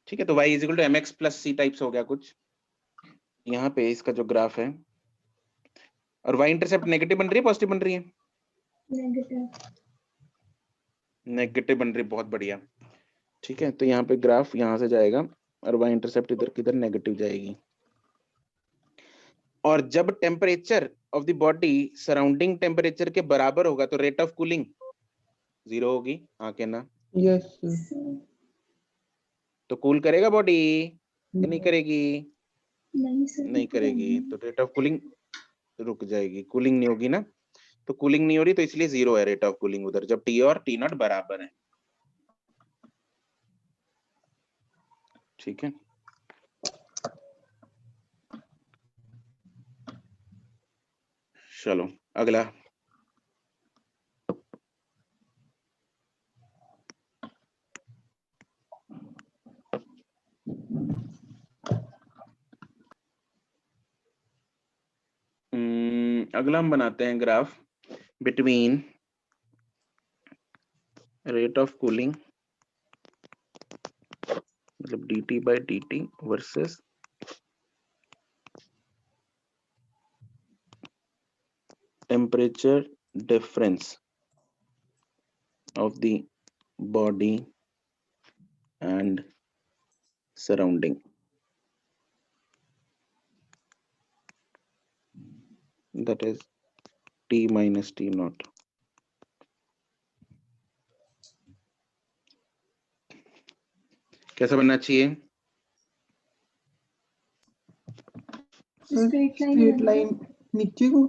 ठीक है। तो y is equal to mx plus c types हो गया कुछ यहाँ पे इसका जो ग्राफ है। और y इंटरसेप्ट नेगेटिव बन रही है पॉजिटिव बन रही है? नेगेटिव बन रही है, बहुत बढ़िया, ठीक है। तो यहाँ पे ग्राफ यहाँ से जाएगा और y इंटरसेप्ट इधर किधर नेगेटिव जाएगी। और जब temperature of the body surrounding temperature के बराबर होगा तो रेट ऑफ कूलिंग 0 होगी, हाँ के ना? Yes sir. तो कूल करेगा बॉडी या नहीं करेगी? नहीं सर, नहीं करेगी, तो रेट ऑफ कूलिंग रुक जाएगी, कूलिंग नहीं होगी ना। तो कूलिंग नहीं हो रही, तो इसलिए 0 है रेट ऑफ कूलिंग उधर, जब टी और टी नॉट बराबर है, ठीक है। चलो अगला। अगला हम बनाते हैं graph between rate of cooling मतलब dt by dt versus temperature difference of the body and surrounding, that is t minus t naught। कैसा बनना चाहिए? स्ट्रेट लाइन नीचे को।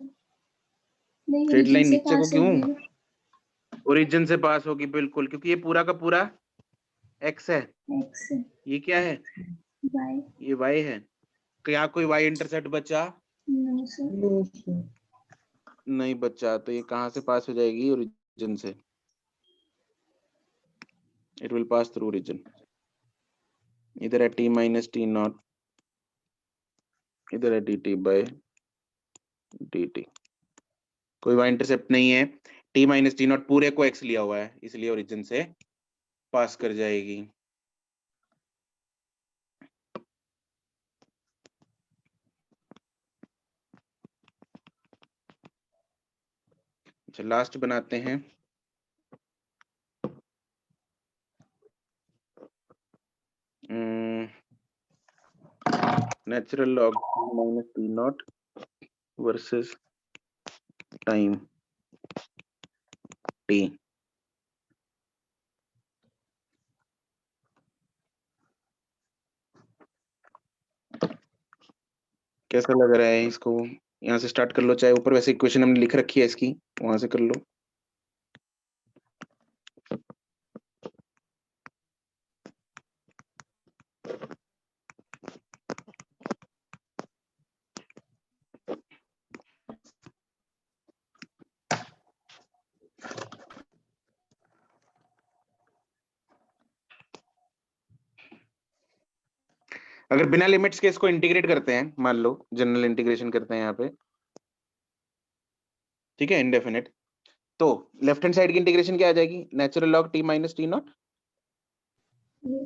नहीं, स्ट्रेट origin लाइन से नीचे को पास क्यों? होगी ना। ओरिजिन से पास होगी, बिल्कुल, क्योंकि ये पूरा का पूरा x है, X है, ये क्या है? Y, ये y है। क्या कोई y इंटरसेप्ट बचा? no सर। No sir. नहीं बचा, तो ये कहां से पास हो जाएगी? ओरिजिन से। It will pass through origin. इधर है t माइनस टी नॉट, इधर है dt बाय dt। कोई y इंटरसेप्ट नहीं है, t माइनस टी नॉट पूरे को x लिया हुआ है, इसलिए ओरिजिन से पास कर जाएगी। अच्छा लास्ट बनाते हैं natural log minus T not versus time T. कैसा लग रहा है इसको? यहाँ से स्टार्ट कर लो, चाहे ऊपर वैसे इक्वेशन हमने लिख रखी है इसकी, वहां से कर लो। अगर बिना लिमिट्स के इसको इंटीग्रेट करते हैं, मान लो जनरल इंटीग्रेशन करते हैं यहाँ पे, ठीक है, इंडेफिनिट, तो लेफ्ट हैंड साइड की इंटीग्रेशन क्या आ जाएगी? Natural log T minus T naught.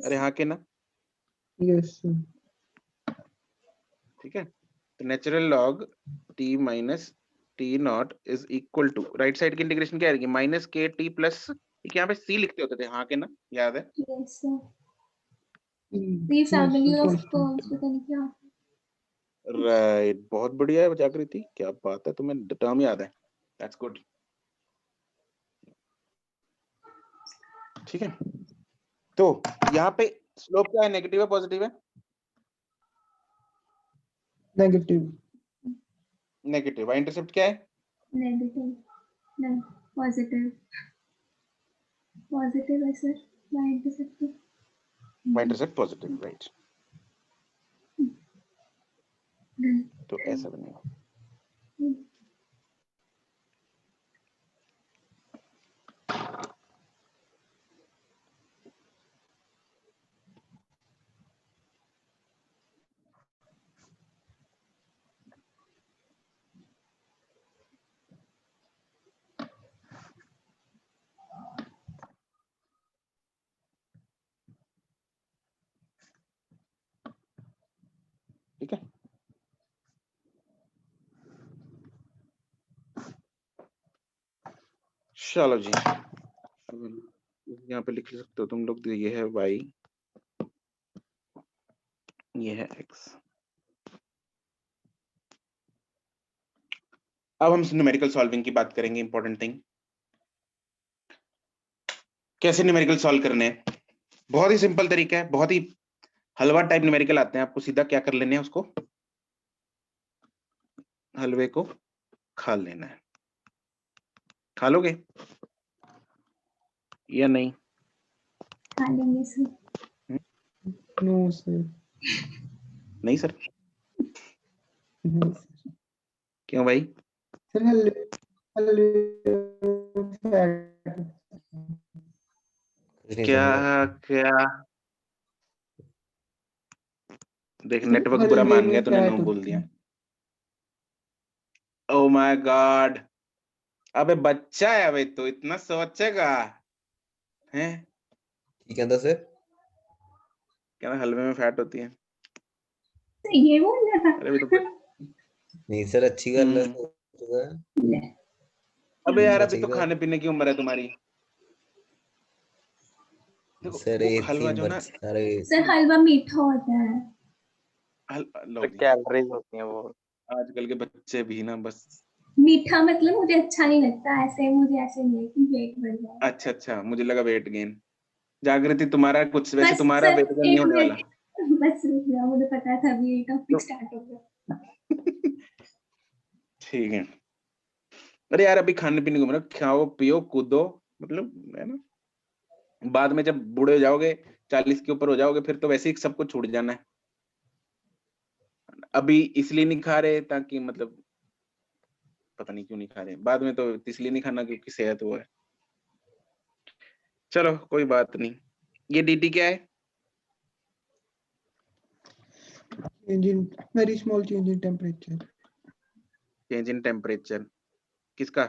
अरे हाँ के ना? यस ठीक है, तो natural log T minus T naught is equal to, right side की इंटीग्रेशन क्या आएगी? माइनस के टी प्लस, यहाँ पे सी लिखते होते थे, हाँ के ना, याद है? यस सर, ये फैमिली ऑफ कर्व्स पता नहीं क्या। राइट, बहुत बढ़िया है जागृति, क्या बात है, तुम्हें टर्म याद है, दैट्स गुड। ठीक है, तो यहाँ पे स्लोप क्या है? नेगेटिव है पॉजिटिव है? Negative negative. इंटरसेप्ट क्या है? नेगेटिव नहीं, पॉजिटिव। पॉजिटिव है sir, by intercept. Intercept positive, right. तो ऐसा बनेगा। ठीक है, चलो जी, यहाँ पे लिख सकते हो तुम लोग, ये है y, ये है x। अब हम न्यूमेरिकल सॉल्विंग की बात करेंगे, इंपॉर्टेंट थिंग, कैसे न्यूमेरिकल सॉल्व करने हैं। बहुत ही सिंपल तरीका है, बहुत ही हलवा टाइप न्यूमेरिकल आते हैं, आपको सीधा क्या कर लेने हैं, उसको हलवे को खा लेना है। खा लोगे या नहीं? खा लेंगे सर। नो सर नहीं सर, क्यों भाई? सर हल्ले फैट क्या क्या देख, सर नेटवर्क बुरा हलवे मान में गया, तूने फैट नो बोल होती दिया। है। ओ माय गॉड, अबे बच्चा है, अबे तो इतना सोचेगा हैं? ਕੀ ਕਹਿੰਦਾ ਸਰ? क्या हलवे में फैट होती है? तो ये बोल रहा था। अरे अभी तो ਨਹੀਂ ਸਰ ਅੱਛੀ ਗੱਲ ਹੈ ਸੋਚਦਾ अबे यार होना अभी तो चाहिए खाने पीने की उम्र है तुम्हारी। देखो सर वो ये थी हलवा जो ना, उम्र सारे सर हलवा मीठा होता है। लो तो जी, कैलोरीज होती हैं वो। आजकल के बच्चे भी ना बस। मीठा मतलब मुझे अच्छा नहीं लगता, ऐसे मुझे ऐसे नहीं है कि वेट बढ़ जाए। अच्छा अच्छा, मुझे लगा वेट गेन। जागृति तुम्हारा कुछ, वैसे बस तुम्हारा सर वेट गेन नहीं एक होने वाला। मिनट, बस रुक जाओ, मुझे पता था अभी ये टॉपिक तो स्टार्ट हो गया। ठीक है, अरे यार अभी खाने पीने को मतलब खाओ पियो कूदो, मतलब है ना, बाद में जब बूढ़े हो जाओगे, 40 के ऊपर हो जाओगे, फिर तो वैसे ही सब कुछ छूट जाना है। अभी इसलिए नहीं खा रहे ताकि मतलब, पता नहीं क्यों नहीं खा रहे, बाद में तो इसलिए नहीं खाना क्योंकि सेहत वो है। चलो कोई बात नहीं। ये dt क्या है? change in very small change in temperature change in temperature किसका?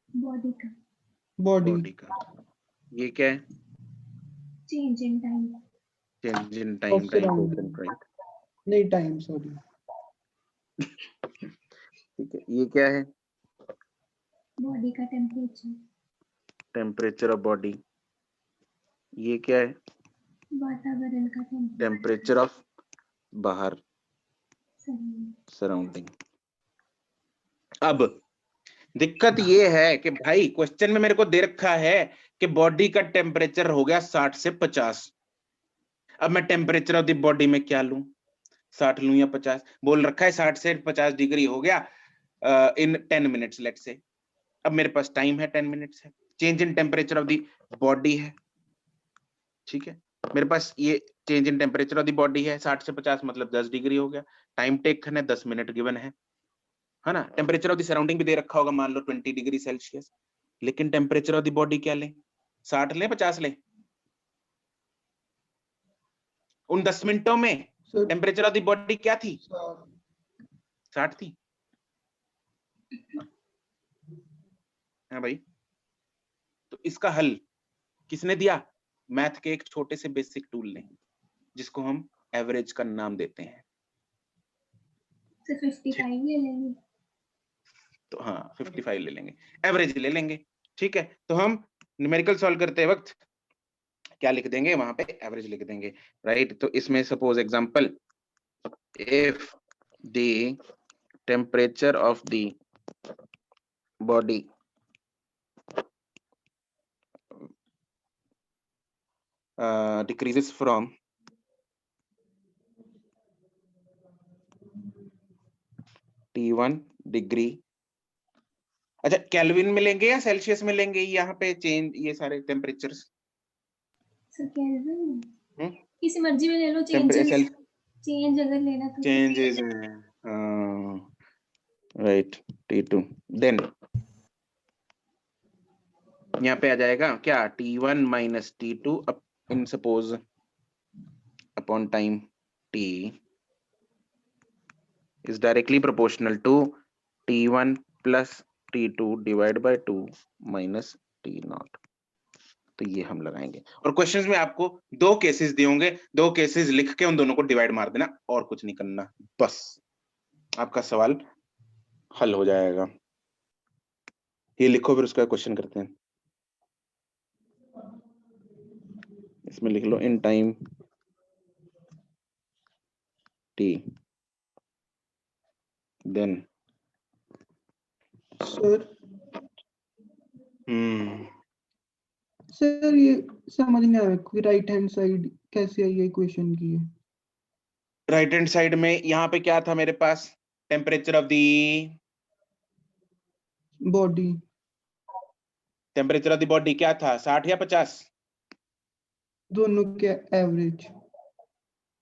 बॉडी का। body बॉडी का। ये क्या है? Change in time. Change in of time, time surrounding coefficient, right. नहीं टाइम सॉरी ठीक है, ये क्या है? बॉडी का टेम्परेचर, टेम्परेचर ऑफ बॉडी, ये क्या है? वातावरण का टेम्परेचर, टेम्परेचर ऑफ बाहर, सही। सराउंडिंग। अब दिक्कत ये है कि भाई क्वेश्चन में मेरे को दे रखा है कि बॉडी का टेम्परेचर हो गया 60 से 50। अब मैं टेम्परेचर ऑफ द बॉडी में क्या लूं, 60 लूं या 50? बोल रखा है 60 से 50 डिग्री हो गया इन 10 मिनट्स लेट से। अब मेरे पास टाइम है 10 मिनट्स है, change in temperature of the body है, ठीक है। मेरे पास ये change in temperature of the body है 60 से 50 मतलब 10 डिग्री हो गया। टाइम टेकन है 10 मिनट गिवन है ना। टेम्परेचर ऑफ द सराउंडिंग भी दे रखा होगा, मान लो 20 डिग्री सेल्सियस। लेकिन टेम्परेचर ऑफ द बॉडी क्या लें, 60 लें 50 लें? उन 10 मिनटों में sir temperature of the body क्या थी, 60 थी। हाँ भाई, तो इसका हल किसने दिया? मैथ के एक छोटे से बेसिक टूल ने, जिसको हम एवरेज का नाम देते हैं। तो 55 ले लेंगे। तो हाँ 55 ले लेंगे, एवरेज ले लेंगे, ठीक है। तो हम न्यूमेरिकल सॉल्व करते वक्त क्या लिख देंगे, वहां पे एवरेज लिख देंगे, राइट। तो इसमें suppose example, if the temperature of the body decreases from T1 degree, अच्छा केल्विन में लेंगे या सेल्सियस में लेंगे यहाँ पे चेंज, ये सारे टेम्परेचर्स? सर केल्विन किसी मर्जी में ले लो, टेम्परेचर चेंज अगर लेना तो चेंजेस, राइट, T2। देन यहाँ पे आ जाएगा क्या, T1 minus T2 in suppose upon time T is directly proportional to T1 plus T2 divided by 2 minus T0। तो ये हम लगाएंगे, और क्वेश्चंस में आपको दो केसेस दिए होंगे, दो केसेस लिख के उन दोनों को डिवाइड मार देना, और कुछ नहीं करना, बस आपका सवाल हल हो जाएगा। ये लिखो, फिर उसका क्वेश्चन करते हैं। इसमें लिख लो in time T, then sir sir ये समझ नहीं आ रहा कि राइट हैंड साइड कैसे आई है इक्वेशन की है। राइट हैंड साइड में यहाँ पे क्या था मेरे पास, temperature of the body, temperature of the body क्या था, 60 या 50? दोनों के एवरेज।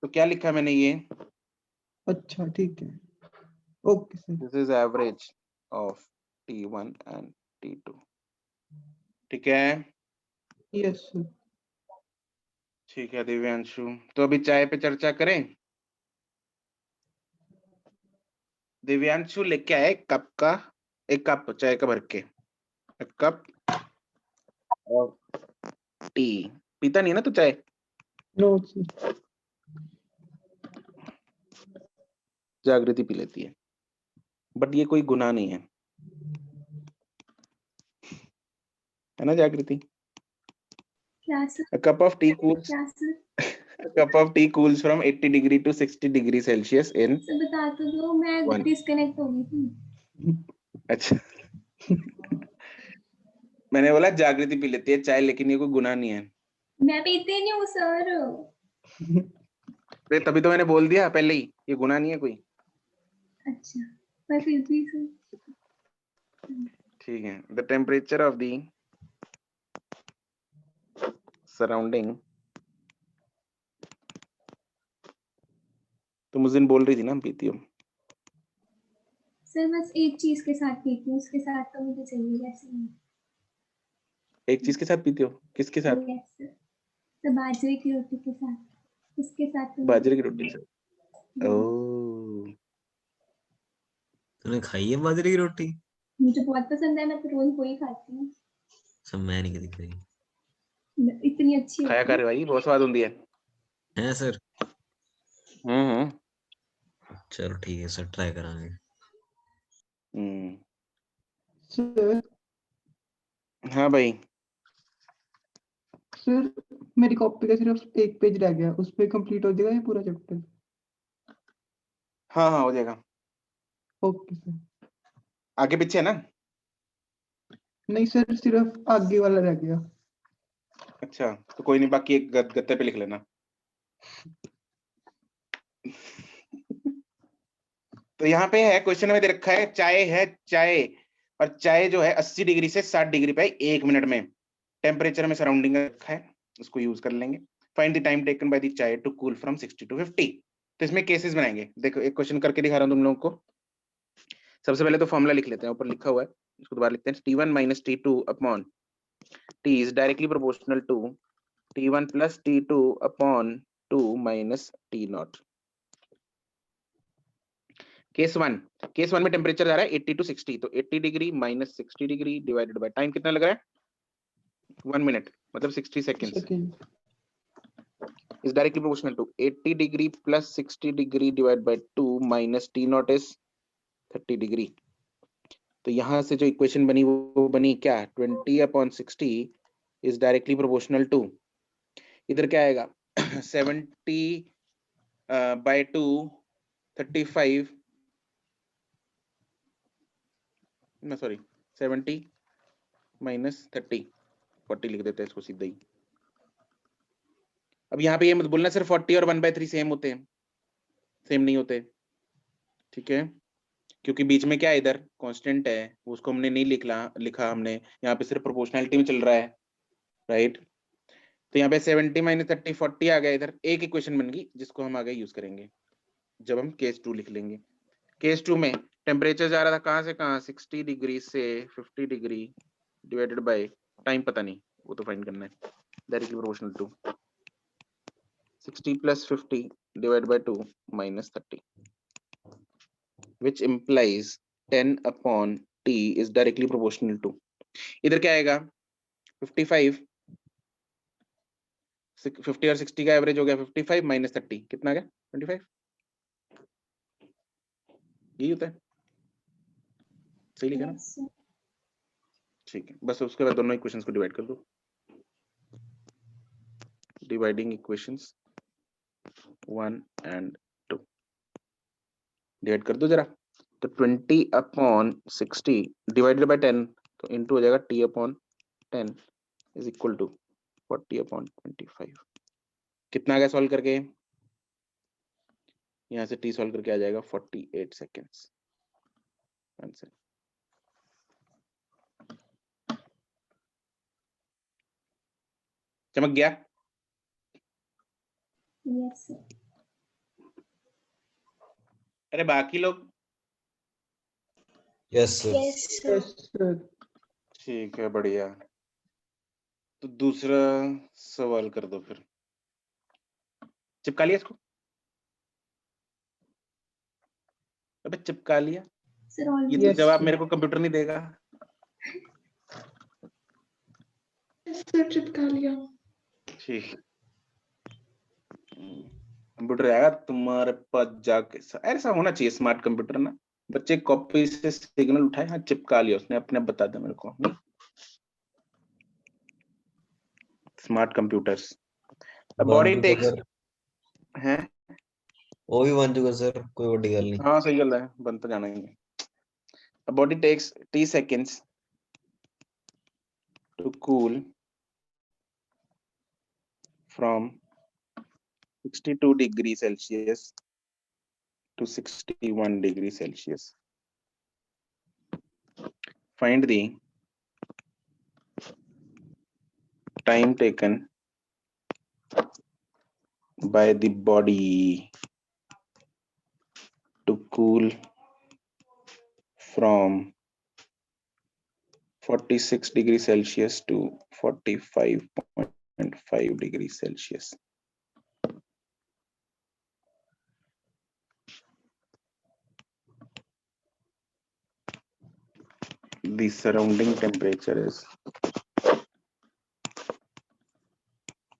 तो क्या लिखा मैंने ये, अच्छा ठीक है, okay sir. This is average of T1 and T2, ठीक है। Yes sir. ठीक है दिव्यांशु, तो अभी चाय पे चर्चा करें। दिव्यांशु लेके आए कप का, एक कप चाय का भर के, एक कप और टी, पीता नहीं है ना तू चाय? No sir. जागृति पी लेती है, बट ये कोई गुनाह नहीं है ना जागृति? क्या sir? A cup of tea cools, क्या sir? a cup of tea cools from 80 degree to 60 degree Celsius in sir बता तो दो, मैं One. डिस्कनेक्ट हो गई थी। अच्छा मैंने बोला जागृति पी लेती है चाय, लेकिन ये कोई गुनाह नहीं है। मैं पीती नहीं हूँ सर। तभी तो मैंने बोल दिया पहले ही, ये गुनाह नहीं है कोई। अच्छा, पर फिर भी सर। ठीक है, the temperature of the surrounding, तुम उस दिन बोल रही थी ना हम पीती हो। सर बस एक चीज के साथ पीती हूँ, उसके साथ तो मुझे चाहिए वैसे नहीं। एक चीज के साथ पीती हो, किसके साथ? यस सर, तो बाजरे की रोटी के साथ, उसके साथ तो बाजरे की रोटी से। ओह, तूने खाई है बाजरे की रोटी? मुझे बहुत पसंद है, मैं तो रोज वही खाती हूँ। सब मैं नहीं कभी खाई इतनी अच्छी खाया कर भाई, बहुत स्वाद होती है सर। है। चलो ठीक है सर, ट्राई करांगे। सर हाँ भाई, सर मेरी कॉपी का सिर्फ एक पेज रह गया, उस पे कंप्लीट हो जाएगा ये पूरा चैप्टर? हाँ हाँ हो जाएगा। Okay sir. आगे पीछे है ना? नहीं सर, सिर्फ आगे वाला रह गया। अच्छा, तो कोई नहीं, बाकी एक गत्ते पे लिख लेना। तो यहाँ पे है, क्वेश्चन में दे रखा है चाय है चाय, और चाय जो है 80 डिग्री से 60 डिग्री पे 1 मिनट में टेम्परेचर में सराउंडिंग रखा है, इसको यूज कर लेंगे। Find the time taken by the चाय टू कूल फ्रॉम 60 टू 50। तो इसमें केसेस बनाएंगे। देखो एक क्वेश्चन करके दिखा रहा हूँ तुम लोगों को। सबसे पहले तो फॉर्मूला लिख लेते हैं, ऊपर लिखा हुआ है, इसको दोबारा लिखते हैं। T1 minus T2 upon T is directly proportional to T1 plus T2 upon 2 minus T naught. Case one में टेम्परेचर जा रहा है 80 टू 60, तो 80 degree minus 60 degree divided by time कितना लग रहा है 1 मिनट, मतलब 60 seconds, second. is directly proportional to 80 degree plus 60 degree divided by 2 minus T naught is 30 degree। तो यहां से जो इक्वेशन बनी वो बनी क्या, 20 upon 60 is directly proportional to, इधर क्या आएगा 70 by 2 35, ना सॉरी 70 माइनस 30, 40 लिख देते हैं इसको सीधा ही। अब यहाँ पे ये मत बोलना सिर्फ 40 और 1/3 सेम होते हैं, सेम नहीं होते, ठीक है, क्योंकि बीच में क्या है, इधर कांस्टेंट है, उसको हमने नहीं लिखा हमने, यहाँ पे सिर्फ प्रोपोर्शनलिटी में चल रहा है, राइट। तो यहाँ पे 70 माइनस 30 40 आ गया, इधर एक इक्वेशन बन गई जिसको हम आगे यूज करेंगे जब हम केस 2 लिख लेंगे। केस 2 में टेम्परेचर जा रहा था कहाँ से कहाँ, 60 डिग्री से 50 डिग्री डिवाइडेड बाय टाइम, पता नहीं वो तो फाइंड करना है, directly proportional to 60 plus 50 divide by 2 minus 30, which implies 10 upon t is directly proportional to, इधर क्या आएगा 55, 50 और 60 का एवरेज हो गया 55 माइनस 30 कितना आ गया 25, यही होता है, सही लिखा ना? Yes, sir. ठीक है, बस उसके बाद दोनों इक्वेशंस को डिवाइड कर दो, डिवाइडिंग इक्वेशंस 1 एंड 2 डिवाइड कर दो जरा। तो 20 अपॉन 60 डिवाइडेड बाय 10, तो इनटू हो जाएगा t upon 10 is equal to 40 upon 25, कितना आ गया सॉल्व करके, यहाँ से t सॉल्व करके आ जाएगा 48 सेकेंड्स आंसर। चमक गया? Yes, sir. अरे बाकी लोग? Yes sir. Yes, sir. Yes sir. ठीक है, बढ़िया। तो दूसरा सवाल कर दो फिर, चिपका लिया इसको, अबे चिपका लिया, Sir, ये already. तो Yes, जवाब sir. मेरे को कंप्यूटर नहीं देगा। सर चिपका लिया। ठीक, कंप्यूटर आएगा तुम्हारे पास जाके, ऐसा होना चाहिए स्मार्ट कंप्यूटर ना, बच्चे कॉपी से सिग्नल उठाए, हाँ चिपका लिया उसने अपने आप, बता दे मेरे को। स्मार्ट कंप्यूटर्स, बॉडी टेक्स है, वो भी बन चुका सर, कोई बड़ी गल नहीं। हाँ सही गल है, बन तो जाना ही है। A body takes t seconds to cool from 62 degrees Celsius to 61 degrees Celsius. Find the time taken by the body to cool from 46 degrees Celsius to 45.5 degrees Celsius. The surrounding temperature is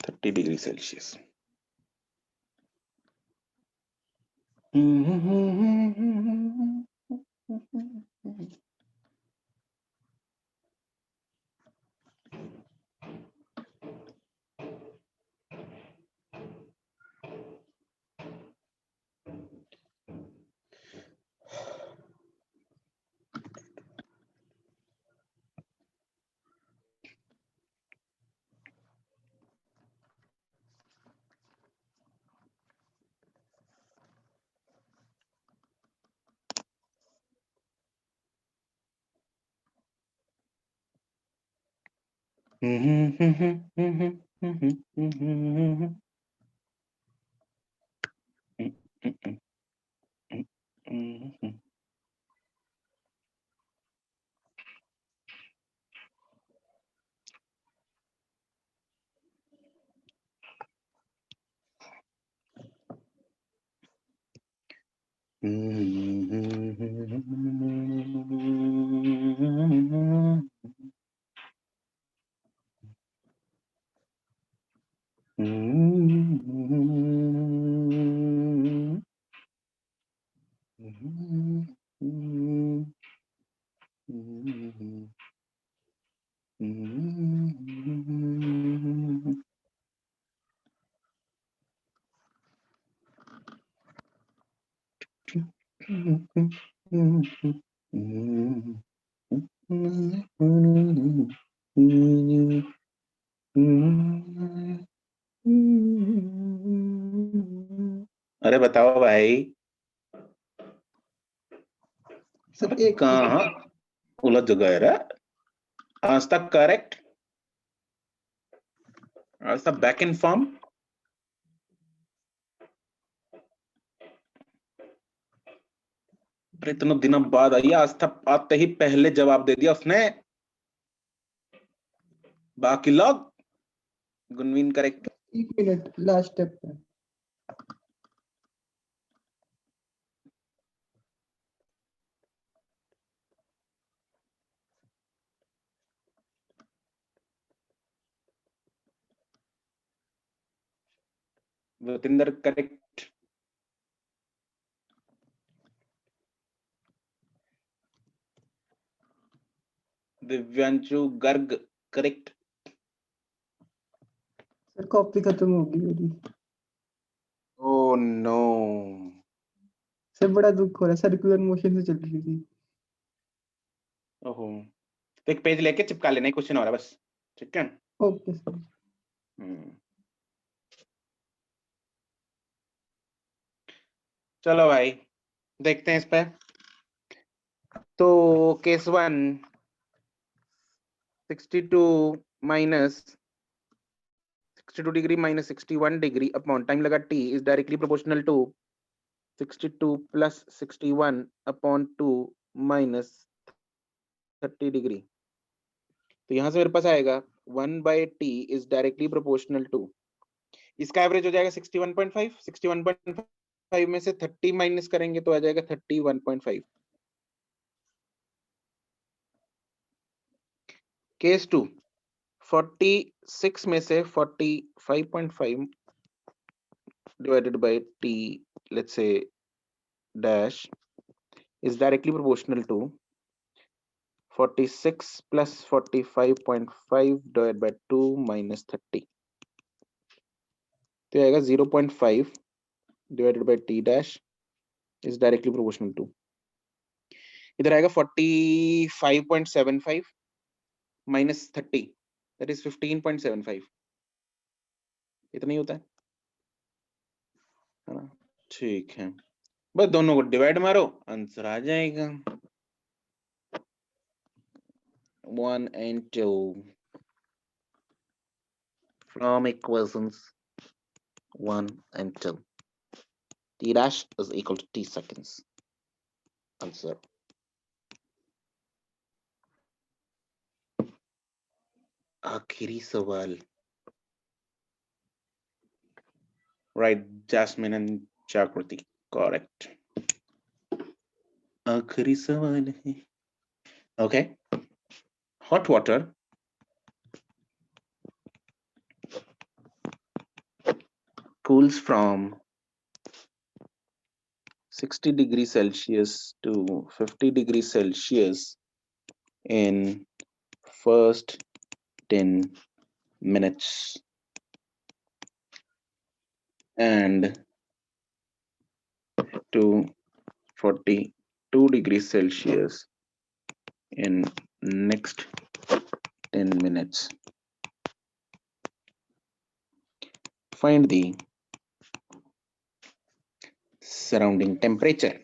30 degrees Celsius. अरे बताओ भाई, sir एक कहाँ उलझ गए रे? आज तक करेक्ट, आज तक बैक इन फॉर्म। अरे इतने दिनों बाद आई, आज तक आते ही पहले जवाब दे दिया उसने। बाकी लोग Gunveen correct. 1 minute last step पे। Vatinder correct. Divyanshu Garg correct. Sir copy खत्म हो गई मेरी। Oh no. सर बड़ा दुख हो रहा है, सर्कुलर मोशन से चल रही थी। ओहो, तो एक पेज लेके चिपका लेना, क्वेश्चन हो रहा है बस, ठीक है। Okay sir. चलो भाई देखते हैं इस पे। तो case 1 62 minus 62 degree minus 61 degree upon time लगा t is directly proportional to 62 plus 61 upon 2 minus 30 degree। तो यहां से मेरे पास आएगा 1 by t is directly proportional to, इसका एवरेज हो जाएगा 61.5। 61.5 में से 30 माइनस करेंगे तो आ जाएगा 31.5। केस 2 46 में से 45.5 divided by t, let's say dash, is directly proportional to 46 plus 45.5 divided by 2 minus 30। तो आएगा 0.5 divided by t dash is directly proportional to, इधर आएगा 45.75 minus 30, that is 15.75। इतना ही होता है ना? ठीक है, बस दोनों को डिवाइड मारो, आंसर आ जाएगा 1 and 2 from equations 1 and 2। t dash is equal to t seconds। Answer आखिरी सवाल। Right, Jasmine and Jagrati, correct। आखिरी सवाल है। Okay, hot water cools from 60 degrees Celsius to 50 degrees Celsius in first 10 minutes and to 42 degrees Celsius in next 10 minutes। Find the surrounding temperature।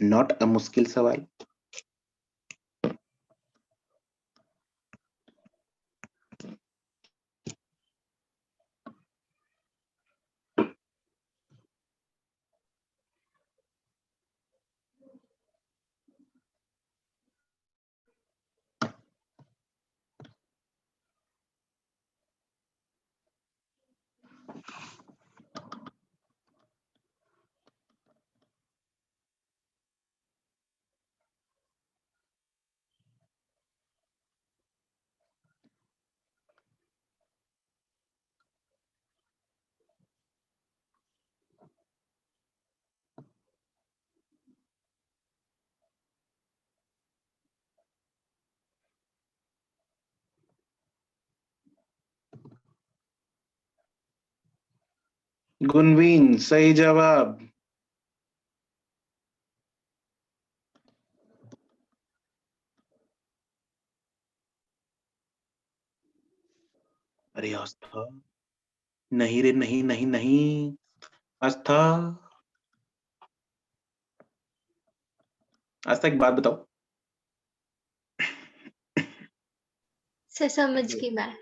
Not a मुश्किल सवाल। गुनवीन सही जवाब। अरे आस्था, नहीं रे, नहीं नहीं नहीं, आस्था। आस्था एक बात बताओ, सर समझ गई मैं।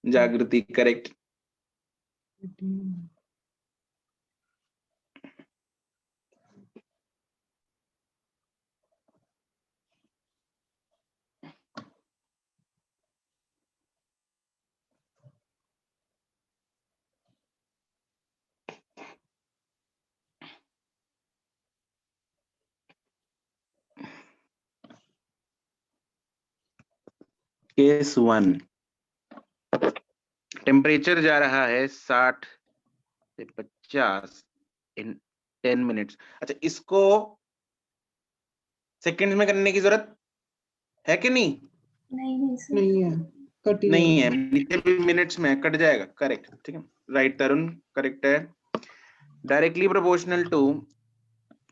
जागृति करेक्ट। केस 1, टेम्परेचर जा रहा है 60 से 50 इन 10 मिनट्स। अच्छा, इसको सेकंड्स में करने की जरूरत है कि नहीं? नहीं सर। नहीं है, कट ही नहीं जाएगा। है, नीचे भी मिनट्स में कट जाएगा। करेक्ट, ठीक है, राइट तरुण, करेक्ट है। Directly proportional to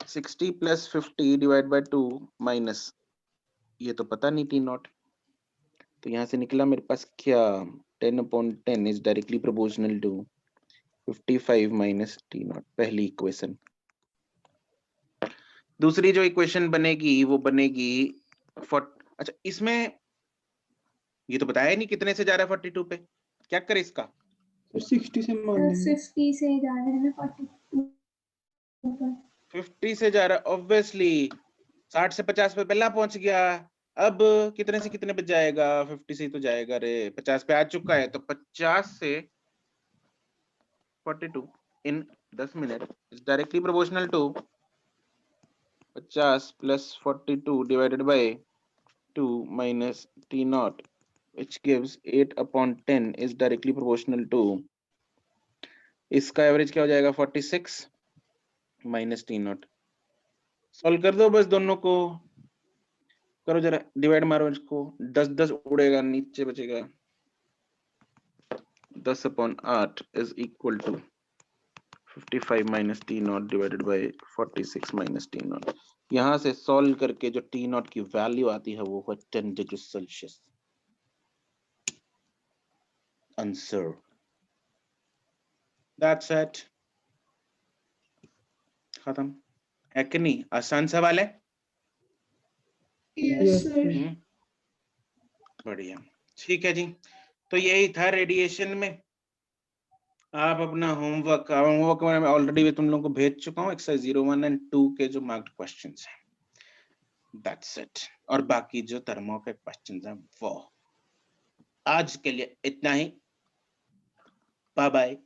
60 + 50 divide by 2 minus, ये तो पता नहीं टी नॉट, तो यहाँ से निकला मेरे पास क्या, 10/10 is directly proportional to 55 minus T naught, पहली इक्वेशन। दूसरी जो इक्वेशन बनेगी वो बनेगी अच्छा, इसमें ये तो बताया नहीं कितने से जा रहा है 42 पे, क्या करे इसका? सर 60 से मान लेंगे। 50 से जा रहे हैं ना 42 पर। 50 से जा रहा है, ऑब्वियसली 60 से 50 पे पहला पहुंच गया। अब कितने से कितने पे जाएगा? 50 से ही तो जाएगा रे, 50 पे आ चुका है, तो 50 से 42 in 10 minute is directly proportional to 50 + 42 divided by 2 minus T naught, which gives 8/10 is directly proportional to, इसका एवरेज क्या हो जाएगा? 46 माइनस टी नॉट। सॉल्व कर दो बस दोनों को, करो जरा, डिवाइड मारो इसको, 10 उड़ेगा, नीचे बचेगा 10/8 is equal to 55 minus T not divided by 46 minus T not. यहाँ से सॉल्व करके जो टी नॉट की वैल्यू आती है वो है 10 degree Celsius. Answer, that's it, खत्म। है कि नहीं? आसान सवाल है। Yes sir. बढ़िया, ठीक है जी। तो यही था रेडिएशन में। आप अपना होमवर्क मैं ऑलरेडी तुम लोगों को भेज चुका हूँ, एक्सरसाइज 01 और 2 के जो मार्क्ड क्वेश्चंस हैं, दैट्स इट। और बाकी जो थर्मो के क्वेश्चंस हैं वो। आज के लिए इतना ही, bye bye,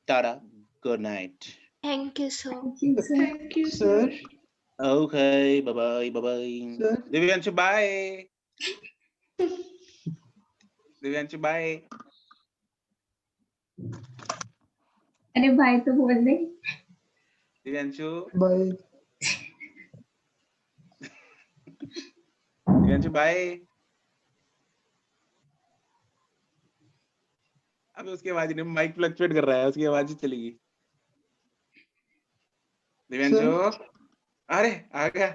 ta ta, good night. Thank you sir. Thank you sir. Sir okay, bye bye, bye bye. Sir Divyanshu bye. Divyanshu bye. अरे भाई तो बोल दे। दिव्यांशु बाय। दिव्यांशु बाय। अब उसकी आवाज ही नहीं, माइक फ्लक्चुएट कर रहा है, उसकी आवाज ही चली गई। दिव्यांशु अरे आ गया।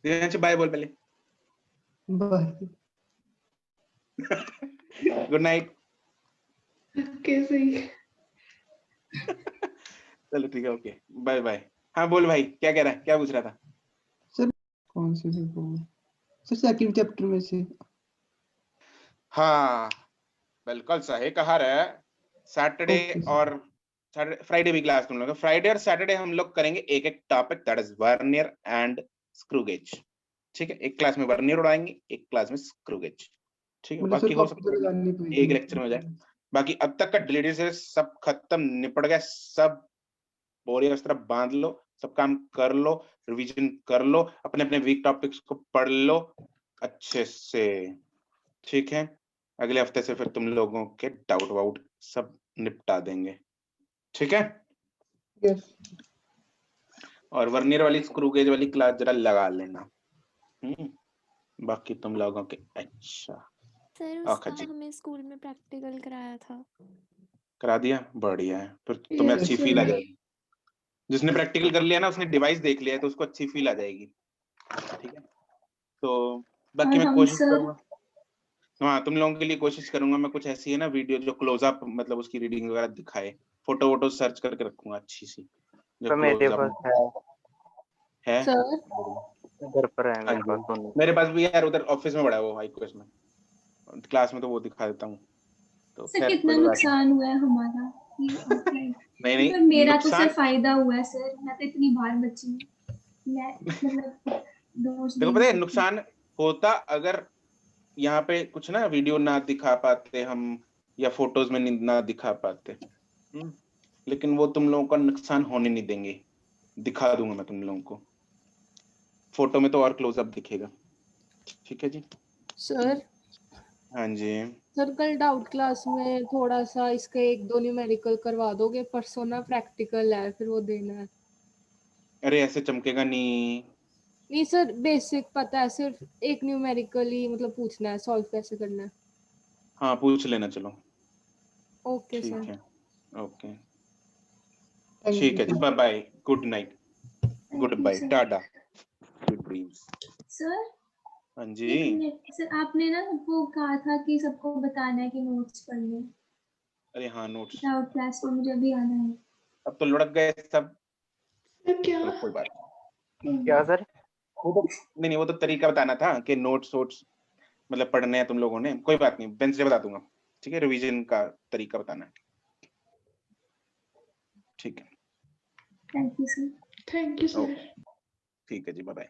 दिव्यांशु बाय बोल पहले। बाय। Good night. कैसे चलो ठीक है, ओके बाय बाय। हाँ बोल भाई, क्या कह रहा है, क्या पूछ रहा था? सर कौन से से बोल सर सेकंड चैप्टर में से। हाँ बिल्कुल सही कहा रे। Saturday Okay, sir. और फ्राइडे भी क्लास तुम लोग, फ्राइडे और सैटरडे हम लोग करेंगे एक एक topic, that is vernier and screw gauge. ठीक है, एक क्लास में वर्नियर उड़ाएंगे, एक क्लास में स्क्रू गेज। ठीक है, मतलब बाकी सर हो कॉपी सकता तो है लगानी कि पड़ेगी। एक लेक्चर में हो जाए। बाकी अब तक का डिलीटेड से सब खत्म, निपट गया सब। बोरिया उस तरफ बांध लो, सब काम कर लो, रिवीजन कर लो, अपने अपने वीक टॉपिक्स को पढ़ लो अच्छे से। ठीक है, अगले हफ्ते से फिर तुम लोगों के डाउट वाउट सब निपटा देंगे। ठीक है, यस और वर्नियर वाली स्क्रू गेज वाली क्लास जरा लगा लेना। बाकी तुम लोगों के अच्छा सर आखा उसका जी हमें स्कूल में प्रैक्टिकल कराया था। करा दिया, बढ़िया है, फिर तुम्हें अच्छी Yes, फील आ sir. जाएगी। जिसने प्रैक्टिकल कर लिया ना, उसने डिवाइस देख लिया है, तो उसको अच्छी फील आ जाएगी। ठीक है, तो बाकी और मैं हम कोशिश सर करूंगा, हाँ तुम लोगों के लिए कोशिश करूंगा मैं, कुछ ऐसी है ना वीडियो जो क्लोजअप मतलब उसकी रीडिंग वगैरह दिखाए, फोटो वोटो सर्च करके रखूंगा अच्छी सी जो तो मेरे क्लोजअप पास है, है। सर घर पर है हाँ मेरे पास जी, दोनों। मेरे पास भी यार, उधर ऑफिस में पड़ा है वो, हाईक्वेस्ट में, क्लास में तो वो दिखा देता हूँ। तो सर खैर कितना कोई बात नुकसान हुआ है हमारा कि offline। नहीं, पर नहीं मेरा तो नुकसान। सर फायदा हुआ है सर, मैं तो इतनी बार बची हूँ। मैं मतलब दोष देखो दे पता नहीं है सकती। नुकसान होता अगर यहाँ पे कुछ ना वीडियो ना दिखा पाते हम, या फोटोज में ना दिखा पाते। लेकिन वो तुम लोगों का नुकसान होने नहीं देंगे, दिखा दूंगा मैं तुम लोगों को, फोटो में तो और क्लोजअप दिखेगा। ठीक है जी। सर हाँ जी, सर कल डाउट क्लास में थोड़ा सा इसका 1-2 न्यूमेरिकल करवा दोगे? परसों ना प्रैक्टिकल है, फिर वो देना है। अरे ऐसे चमकेगा नहीं। नहीं सर, बेसिक पता है, सिर्फ एक न्यूमेरिकल ही मतलब पूछना है, सॉल्व कैसे करना है। हाँ पूछ लेना, चलो ओके ठीक सर। है, ओके थैंक ठीक यू है जी, sir. Bye bye, good night, good thank you bye, sir. Ta ta, good dreams. Sir हाँ एक जी, मिनट सर, आपने ना वो कहा था कि सबको बताना है कि नोट्स पढ़ने अरे हाँ नोट्स, डाउट क्लास में, मुझे अभी आना है। अब तो लुढ़क गए सब। क्या चलो कोई बात क्या सर? वो तो नहीं, वो तो तरीका बताना था कि नोट्स वोट्स मतलब पढ़ने हैं तुम लोगों ने, कोई बात नहीं, बेंच से बता दूंगा। ठीक है, रिवीजन का तरीका बताना है। ठीक है, thank you sir. Thank you sir. Okay ठीक है जी, बाय बाय।